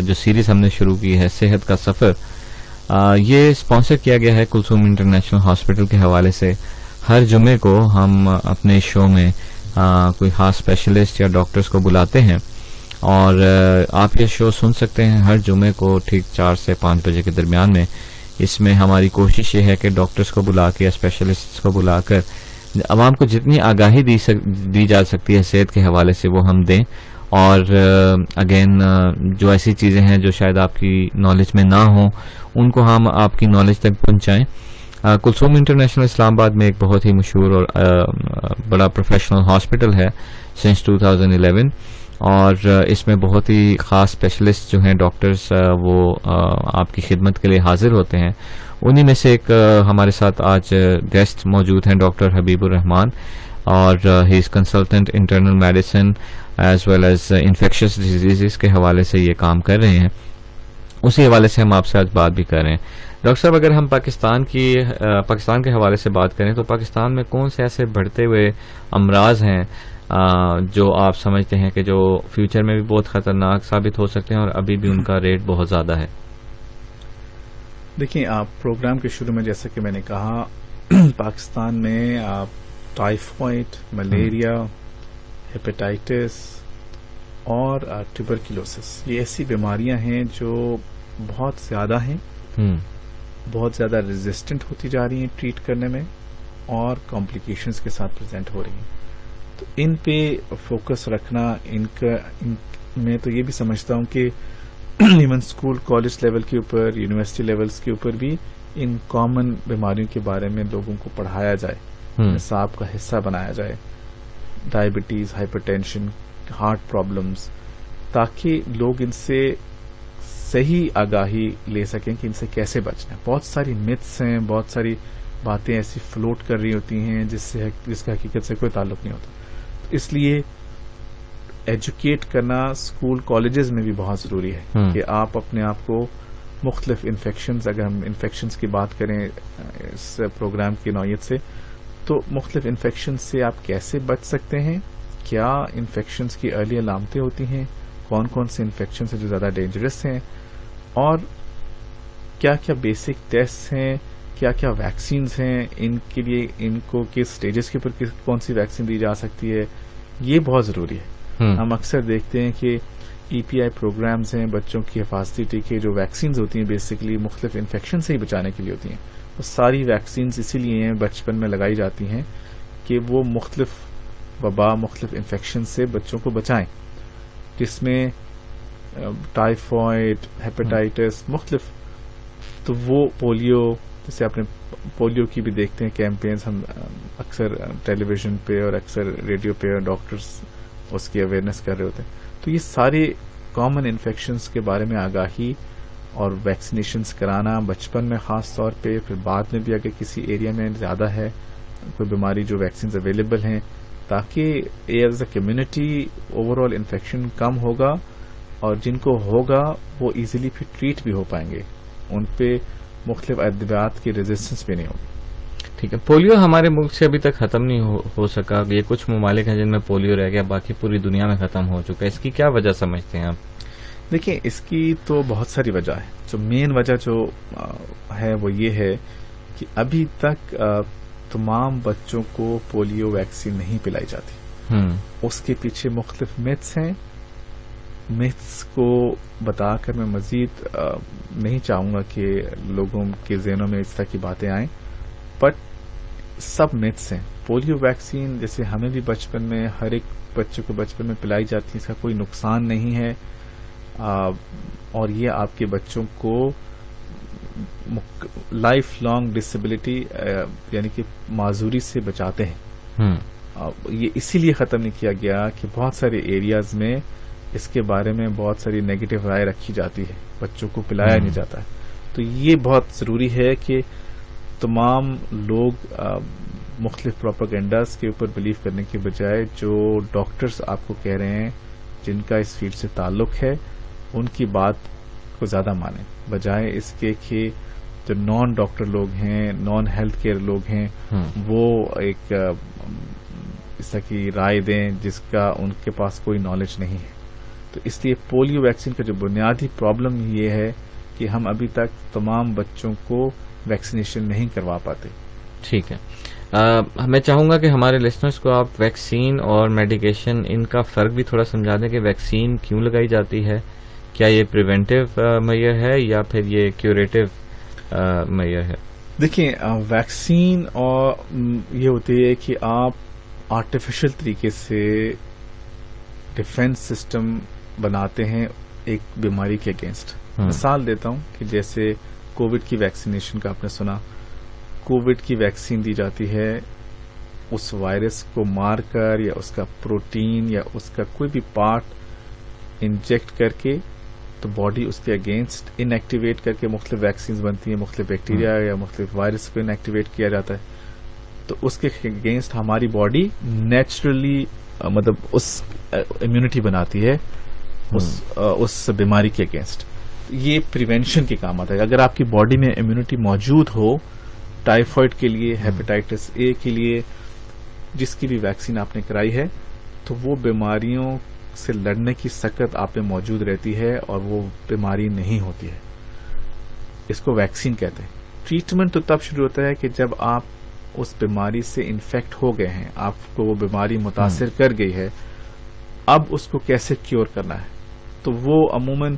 جو سیریز ہم نے شروع کی ہے صحت کا سفر، یہ اسپانسر کیا گیا ہے کلثوم انٹرنیشنل ہاسپٹل کے حوالے سے. ہر جمعے کو ہم اپنے شو میں کوئی خاص اسپیشلسٹ یا ڈاکٹرز کو بلاتے ہیں، اور آپ یہ شو سن سکتے ہیں ہر جمعے کو ٹھیک 4 سے 5 بجے کے درمیان میں. اس میں ہماری کوشش یہ ہے کہ ڈاکٹرز کو بلا کے یا اسپیشلسٹ کو بلا کر عوام کو جتنی آگاہی دی جا سکتی ہے صحت کے حوالے سے وہ ہم دیں. اور اگین جو ایسی چیزیں ہیں جو شاید آپ کی نالج میں نہ ہوں، ان کو ہم آپ کی نالج تک پہنچائیں. کلثوم انٹرنیشنل اسلام آباد میں ایک بہت ہی مشہور اور بڑا پروفیشنل ہاسپٹل ہے سنس 2011، اور اس میں بہت ہی خاص اسپیشلسٹ جو ہیں ڈاکٹرز وہ آپ کی خدمت کے لیے حاضر ہوتے ہیں. انہی میں سے ایک ہمارے ساتھ آج گیسٹ موجود ہیں ڈاکٹر حبیب الرحمان، اور he is consultant internal medicine as well as infectious diseases کے حوالے سے یہ کام کر رہے ہیں. اسی حوالے سے ہم آپ سے آج بات بھی کر رہے ہیں. ڈاکٹر صاحب، اگر ہم پاکستان کے حوالے سے بات کریں تو پاکستان میں کون سے ایسے بڑھتے ہوئے امراض ہیں جو آپ سمجھتے ہیں کہ جو فیوچر میں بھی بہت خطرناک ثابت ہو سکتے ہیں اور ابھی بھی ان کا ریٹ بہت زیادہ ہے؟ دیکھیں، آپ پروگرام کے شروع میں جیسا کہ میں نے کہا، پاکستان میں آپ ٹائیفائڈ، ملیریا، ہیپیٹائٹس اور ٹیوبرکلوسس، یہ ایسی بیماریاں ہیں جو بہت زیادہ ہیں، بہت زیادہ ریزسٹنٹ ہوتی جا رہی ہیں ٹریٹ کرنے میں، اور کمپلیکیشنز کے ساتھ پریزنٹ ہو رہی ہیں. تو ان پہ فوکس رکھنا، میں تو یہ بھی سمجھتا ہوں کہ ایون اسکول کالج لیول کے اوپر، یونیورسٹی لیولز کے اوپر بھی ان کامن بیماریوں کے بارے میں لوگوں کو پڑھایا جائے، نصاب کا حصہ بنایا جائے. Diabetes, hyper tension, heart problems, تاکہ لوگ ان سے صحیح آگاہی لے سکیں کہ ان سے کیسے بچنا ہے. بہت ساری متس ہیں، بہت ساری باتیں ایسی فلوٹ کر رہی ہوتی ہیں جس کا حقیقت سے کوئی تعلق نہیں ہوتا. اس لیے ایجوکیٹ کرنا اسکول کالجز میں بھی بہت ضروری ہے کہ آپ اپنے آپ کو مختلف انفیکشنز، اگر ہم انفیکشنز کی بات کریں اس پروگرام کی نوعیت سے، تو مختلف انفیکشن سے آپ کیسے بچ سکتے ہیں، کیا انفیکشنز کی ارلی علامتیں ہوتی ہیں، کون کون سے انفیکشنز ہیں جو زیادہ ڈینجرس ہیں، اور کیا کیا بیسک ٹیسٹ ہیں، کیا کیا ویکسینز ہیں، ان کے لیے ان کو کس سٹیجز کے اوپر کون سی ویکسین دی جا سکتی ہے، یہ بہت ضروری ہے۔ ہم اکثر دیکھتے ہیں کہ ای پی آئی پروگرامز ہیں، بچوں کی حفاظتی ٹیکے جو ویکسینز ہوتی ہیں بیسکلی مختلف انفیکشن سے ہی بچانے کے لیے ہوتی ہیں، وہ ساری ویکسینز اسی لیے ہیں بچپن میں لگائی جاتی ہیں کہ وہ مختلف وبا، مختلف انفیکشن سے بچوں کو بچائیں، جس میں ٹائیفائڈ، ہیپیٹائٹس مختلف، تو وہ پولیو، جیسے آپ نے پولیو کی بھی دیکھتے ہیں کیمپینز، ہم اکثر ٹیلی ویژن پہ اور اکثر ریڈیو پہ ڈاکٹرز اس کی اویئرنیس کر رہے ہوتے ہیں۔ تو یہ سارے کامن انفیکشنز کے بارے میں آگاہی اور ویکسینیشنز کرانا بچپن میں خاص طور پہ، پھر بعد میں بھی اگر کسی ایریا میں زیادہ ہے کوئی بیماری جو ویکسینز اویلیبل ہیں، تاکہ as a community overall infection کم ہوگا، اور جن کو ہوگا وہ ایزیلی پھر ٹریٹ بھی ہو پائیں گے، ان پہ مختلف ادویات کی ریزسٹنس بھی نہیں ہوگی۔ ٹھیک ہے، پولیو ہمارے ملک سے ابھی تک ختم نہیں ہو سکا، یہ کچھ ممالک ہیں جن میں پولیو رہ گیا، باقی پوری دنیا میں ختم ہو چکا ہے، اس کی کیا وجہ سمجھتے ہیں آپ؟ دیکھیں، اس کی تو بہت ساری وجہ ہے، جو مین وجہ جو ہے وہ یہ ہے کہ ابھی تک تمام بچوں کو پولیو ویکسین نہیں پلائی جاتی۔ اس کے پیچھے مختلف میتھس ہیں، میتھس کو بتا کر میں مزید نہیں چاہوں گا کہ لوگوں کے ذہنوں میں اس طرح کی باتیں آئیں، بٹ سب میتھس ہیں۔ پولیو ویکسین جیسے ہمیں بھی بچپن میں، ہر ایک بچے کو بچپن میں پلائی جاتی ہے، اس کا کوئی نقصان نہیں ہے، اور یہ آپ کے بچوں کو لائف لانگ ڈسیبلٹی یعنی کہ معذوری سے بچاتے ہیں۔ یہ اسی لیے ختم نہیں کیا گیا کہ بہت سارے ایریاز میں اس کے بارے میں بہت ساری نیگیٹو رائے رکھی جاتی ہے، بچوں کو پلایا نہیں جاتا ہے۔ تو یہ بہت ضروری ہے کہ تمام لوگ مختلف پروپیگنڈاز کے اوپر بلیو کرنے کے بجائے جو ڈاکٹرز آپ کو کہہ رہے ہیں جن کا اس فیلڈ سے تعلق ہے، ان کی بات کو زیادہ مانیں، بجائے اس کے کہ جو نان ڈاکٹر لوگ ہیں، نان ہیلتھ کیئر لوگ ہیں، وہ ایک اس طرح کی رائے دیں جس کا ان کے پاس کوئی نالج نہیں ہے۔ تو اس لیے پولیو ویکسین کا جو بنیادی پرابلم یہ ہے کہ ہم ابھی تک تمام بچوں کو ویکسینیشن نہیں کروا پاتے۔ ٹھیک ہے، میں چاہوں گا کہ ہمارے لسنرز کو آپ ویکسین اور میڈیکیشن ان کا فرق بھی تھوڑا سمجھا دیں کہ ویکسین کیوں لگائی جاتی ہے، کیا یہ پریونٹیو میئر ہے یا پھر یہ کیوریٹو میئر ہے؟ دیکھیں، ویکسین اور یہ ہوتی ہے کہ آپ آرٹیفیشل طریقے سے ڈیفینس سسٹم بناتے ہیں ایک بیماری کے اگینسٹ۔ مثال دیتا ہوں کہ جیسے کووڈ کی ویکسینیشن کا آپ نے سنا، کووڈ کی ویکسین دی جاتی ہے اس وائرس کو مار کر یا اس کا پروٹین یا اس کا کوئی بھی پارٹ انجیکٹ کر کے، تو باڈی اس کے اگینسٹ ان ایکٹیویٹ کر کے مختلف ویکسینز بنتی ہیں، مختلف بیکٹیریا یا مختلف وائرس کو ان ایکٹیویٹ کیا جاتا ہے، تو اس کے اگینسٹ ہماری باڈی نیچرلی مطلب اس امیونٹی بناتی ہے اس بیماری کے اگینسٹ۔ یہ پریونشن کے کام آتا ہے۔ اگر آپ کی باڈی میں امیونٹی موجود ہو ٹائیفائڈ کے لیے، ہیپیٹائٹس اے کے لیے، جس کی بھی ویکسین آپ نے کرائی ہے، تو وہ بیماریوں سے لڑنے کی سکت آپ میں موجود رہتی ہے اور وہ بیماری نہیں ہوتی ہے۔ اس کو ویکسین کہتے ہیں۔ ٹریٹمنٹ تو تب شروع ہوتا ہے کہ جب آپ اس بیماری سے انفیکٹ ہو گئے ہیں، آپ کو وہ بیماری متاثر کر گئی ہے، اب اس کو کیسے کیور کرنا ہے۔ تو وہ عموماً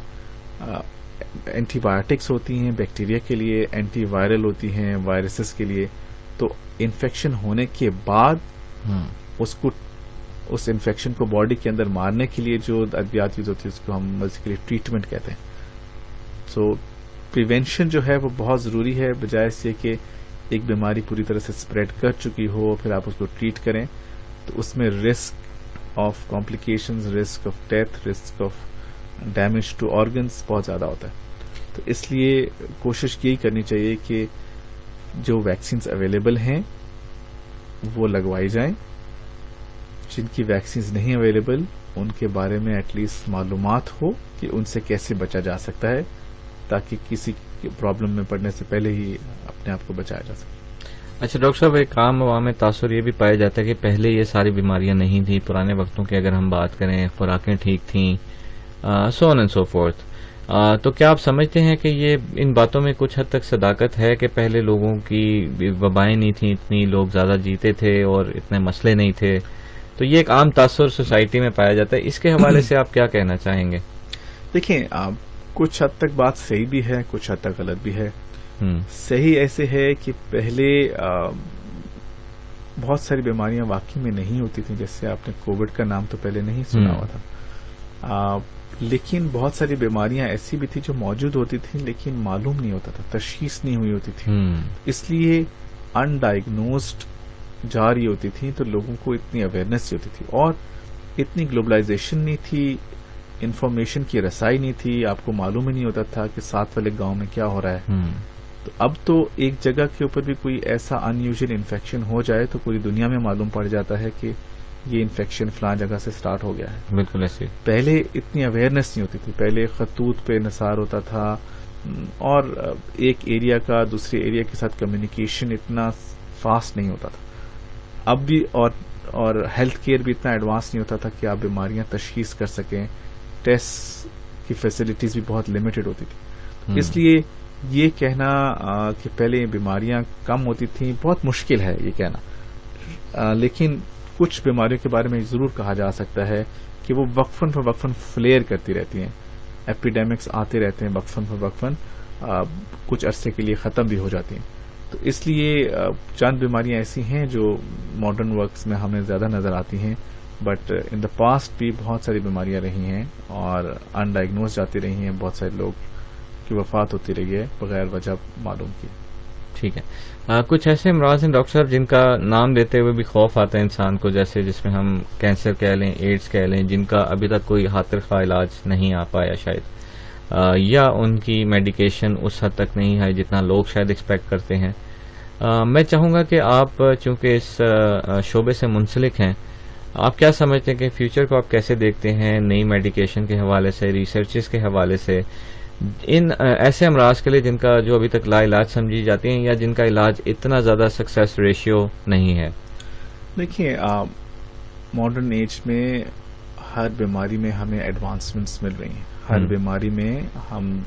اینٹی بایوٹکس ہوتی ہیں بیکٹیریا کے لیے، اینٹی وائرل ہوتی ہیں وائرسز کے لیے۔ تو انفیکشن ہونے کے بعد اس انفیکشن کو باڈی کے اندر مارنے کے لیے جو ادویات یوز ہوتی ہے اس کو ہم بیسیکلی ٹریٹمنٹ کہتے ہیں۔ سو پریونشن جو ہے وہ بہت ضروری ہے، بجائے اس کہ ایک بیماری پوری طرح سے اسپریڈ کر چکی ہو پھر آپ اس کو ٹریٹ کریں، تو اس میں risk of complications, risk of death, risk of damage to organs بہت زیادہ ہوتا ہے۔ تو اس لیے کوشش یہی کرنی چاہیے کہ جو ویکسینز اویلیبل ہیں وہ لگوائی جائیں، جن کی ویکسینز نہیں اویلیبل ان کے بارے میں ایٹ لیسٹ معلومات ہو کہ ان سے کیسے بچا جا سکتا ہے، تاکہ کسی پرابلم میں پڑنے سے پہلے ہی اپنے آپ کو بچایا جا سکے۔ اچھا ڈاکٹر صاحب، ایک عام عوام میں تاثر یہ بھی پایا جاتا ہے کہ پہلے یہ ساری بیماریاں نہیں تھیں، پرانے وقتوں کی اگر ہم بات کریں خوراکیں ٹھیک تھیں، سو آن اینڈ سو فورتھ، تو کیا آپ سمجھتے ہیں کہ یہ ان باتوں میں کچھ حد تک صداقت ہے کہ پہلے لوگوں کی وبائیں نہیں تھیں، اتنی لوگ زیادہ جیتے تھے اور اتنے مسئلے نہیں تھے؟ تو یہ ایک عام تاثر سوسائٹی میں پایا جاتا ہے، اس کے حوالے سے آپ کیا کہنا چاہیں گے؟ دیکھیں، کچھ حد تک بات صحیح بھی ہے، کچھ حد تک غلط بھی ہے۔ صحیح ایسے ہے کہ پہلے بہت ساری بیماریاں واقعی میں نہیں ہوتی تھیں، جیسے آپ نے کووڈ کا نام تو پہلے نہیں سنا ہوا تھا، لیکن بہت ساری بیماریاں ایسی بھی تھی جو موجود ہوتی تھیں لیکن معلوم نہیں ہوتا تھا، تشخیص نہیں ہوئی ہوتی تھی، اس لیے ان ڈائگنوزڈ جا رہی ہوتی تھی، تو لوگوں کو اتنی اویئرنیس نہیں ہوتی تھی، اور اتنی گلوبلائزیشن نہیں تھی، انفارمیشن کی رسائی نہیں تھی، آپ کو معلوم ہی نہیں ہوتا تھا کہ ساتھ والے گاؤں میں کیا ہو رہا ہے۔ تو اب تو ایک جگہ کے اوپر بھی کوئی ایسا ان یوزل انفیکشن ہو جائے تو پوری دنیا میں معلوم پڑ جاتا ہے کہ یہ انفیکشن فلاں جگہ سے سٹارٹ ہو گیا ہے۔ بالکل ایسے پہلے اتنی اویئرنیس نہیں ہوتی تھی، پہلے خطوط پہ نثار ہوتا تھا، اور ایک ایریا کا دوسرے ایریا کے ساتھ کمیونیکیشن اتنا فاسٹ نہیں ہوتا تھا۔ اب بھی اور ہیلتھ کیئر بھی اتنا ایڈوانس نہیں ہوتا تھا کہ آپ بیماریاں تشخیص کر سکیں، ٹیسٹ کی فیسلٹیز بھی بہت لمیٹڈ ہوتی تھی، اس لیے یہ کہنا کہ پہلے بیماریاں کم ہوتی تھیں بہت مشکل ہے یہ کہنا، لیکن کچھ بیماریوں کے بارے میں ضرور کہا جا سکتا ہے کہ وہ وقفاً فوقفاً فلیئر کرتی رہتی ہیں، ایپیڈیمکس آتے رہتے ہیں وقفاً فوقفاً، کچھ عرصے کے لیے ختم بھی ہو جاتی ہیں۔ تو اس لیے چند بیماریاں ایسی ہیں جو ماڈرن ورکس میں ہمیں زیادہ نظر آتی ہیں، بٹ ان دا پاسٹ بھی بہت ساری بیماریاں رہی ہیں اور ان ڈائگنوز جاتی رہی ہیں، بہت سارے لوگ کی وفات ہوتی رہی ہے بغیر وجہ معلوم کی۔ ٹھیک ہے، کچھ ایسے امراض ہیں ڈاکٹر صاحب جن کا نام لیتے ہوئے بھی خوف آتا ہے انسان کو، جیسے جس میں ہم کینسر کہہ لیں، ایڈز کہہ لیں، جن کا ابھی تک کوئی خاطر خواہ علاج نہیں آ پایا شاید، یا ان کی میڈیکیشن اس حد تک نہیں ہے جتنا لوگ شاید ایکسپیکٹ کرتے ہیں۔ میں چاہوں گا کہ آپ چونکہ اس شعبے سے منسلک ہیں، آپ کیا سمجھتے ہیں کہ فیوچر کو آپ کیسے دیکھتے ہیں نئی میڈیکیشن کے حوالے سے، ریسرچز کے حوالے سے، ان ایسے امراض کے لیے جن کا جو ابھی تک لا علاج سمجھی جاتی ہیں یا جن کا علاج اتنا زیادہ سکسیس ریشیو نہیں ہے؟ دیکھیے، ماڈرن ایج میں ہر بیماری میں ہمیں ایڈوانسمنٹس مل رہی ہیں، ہر بیماری میں ہم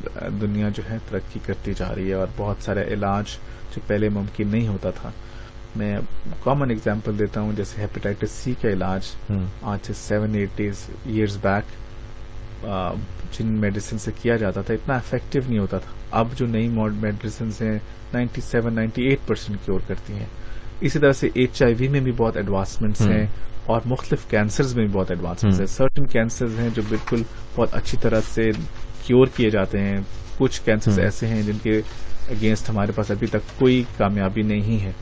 دنیا جو ہے ترقی کرتی جا رہی ہے، اور بہت سارے علاج جو پہلے ممکن نہیں ہوتا تھا۔ میں کامن اگزامپل دیتا ہوں، جیسے ہیپیٹائٹس سی کا علاج آج سے 7-8 ایئرز بیک جن میڈیسن سے کیا جاتا تھا اتنا افیکٹو نہیں ہوتا تھا، اب جو نئی میڈیسنس ہیں 97-98% کیور کرتی ہیں۔ اسی طرح سے HIV میں بھی بہت ایڈوانسمنٹس ہیں، اور مختلف کینسرز میں بھی بہت ایڈوانسمنٹس ہیں۔ سرٹن کینسرز ہیں جو بالکل بہت اچھی طرح سے کیور کیے جاتے ہیں، کچھ کینسرز ایسے ہیں جن کے اگینسٹ ہمارے پاس ابھی تک کوئی کامیابی نہیں ہے۔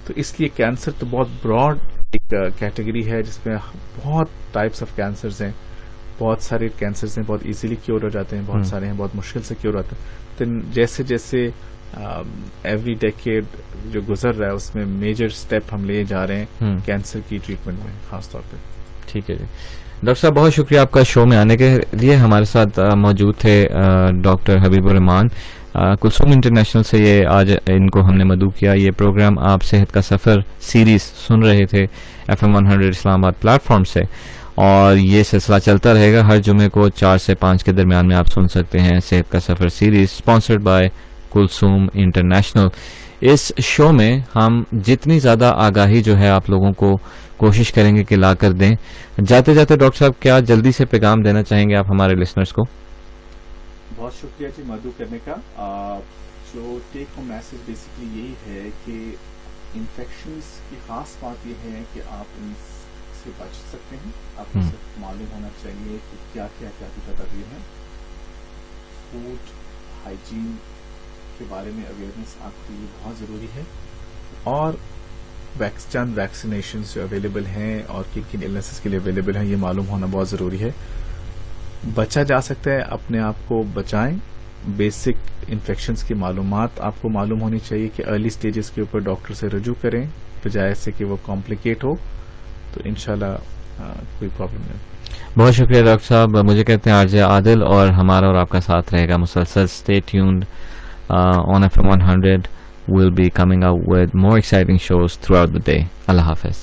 تو اس لیے کینسر تو بہت براڈ ایک کیٹیگری ہے جس میں بہت ٹائپس آف کینسرز ہیں، بہت سارے کینسرز ہیں بہت ایزیلی کیور ہو جاتے ہیں، بہت سارے ہیں بہت مشکل سے کیور ہوتے ہیں۔ تو جیسے جیسے ایوری ڈیکیڈ جو گزر رہا ہے اس میں میجر اسٹیپ ہم لے جا رہے ہیں کینسر کی ٹریٹمنٹ میں خاص طور پہ۔ ٹھیک ہے جی، ڈاکٹر صاحب بہت شکریہ آپ کا شو میں آنے کے لیے۔ ہمارے ساتھ موجود تھے ڈاکٹر حبیب الرحمان کلثوم انٹرنیشنل سے، یہ آج ان کو ہم نے مدعو کیا۔ یہ پروگرام آپ صحت کا سفر سیریز سن رہے تھے FM 100 اسلام آباد پلیٹ فارم سے، اور یہ سلسلہ چلتا رہے گا، ہر جمعے کو 4 سے 5 کے درمیان میں آپ سن سکتے ہیں صحت کا سفر series, sponsored by Kulsoom international. اس شو میں ہم جتنی زیادہ آگاہی جو ہے آپ لوگوں کو کوشش کریں گے کہ لا کر دیں۔ جاتے جاتے ڈاکٹر صاحب کیا جلدی سے پیغام دینا چاہیں گے آپ ہمارے لسنرز کو؟ بہت شکریہ جی مدعو کرنے کا۔ جو ٹیک ہوم میسج بیسکلی یہی ہے کہ انفیکشنز کی خاص بات یہ ہے کہ آپ ان سے بچ سکتے ہیں، آپ کو صرف معلوم ہونا چاہیے کہ کیا کیا احتیاطی تدابیر ہیں۔ فوڈ ہائیجین کے بارے میں اویئرنیس آپ کے لیے بہت ضروری ہے، اور چند ویکسینیشنز جو اویلیبل ہیں اور کن کن النیسز کے لیے اویلیبل ہیں یہ معلوم ہونا بہت ضروری ہے۔ بچا جا سکتا ہے، اپنے آپ کو بچائیں۔ بیسک انفیکشنز کی معلومات آپ کو معلوم ہونی چاہیے کہ ارلی سٹیجز کے اوپر ڈاکٹر سے رجوع کریں، بجائے سے کہ وہ کمپلیکیٹ ہو، تو انشاءاللہ کوئی پرابلم نہیں۔ بہت شکریہ ڈاکٹر صاحب. مجھے کہتے ہیں آر جے عادل, اور ہمارا اور آپ کا ساتھ رہے گا مسلسل. Stay tuned on FM 100. We'll be coming out with more exciting shows throughout the day. اللہ حافظ.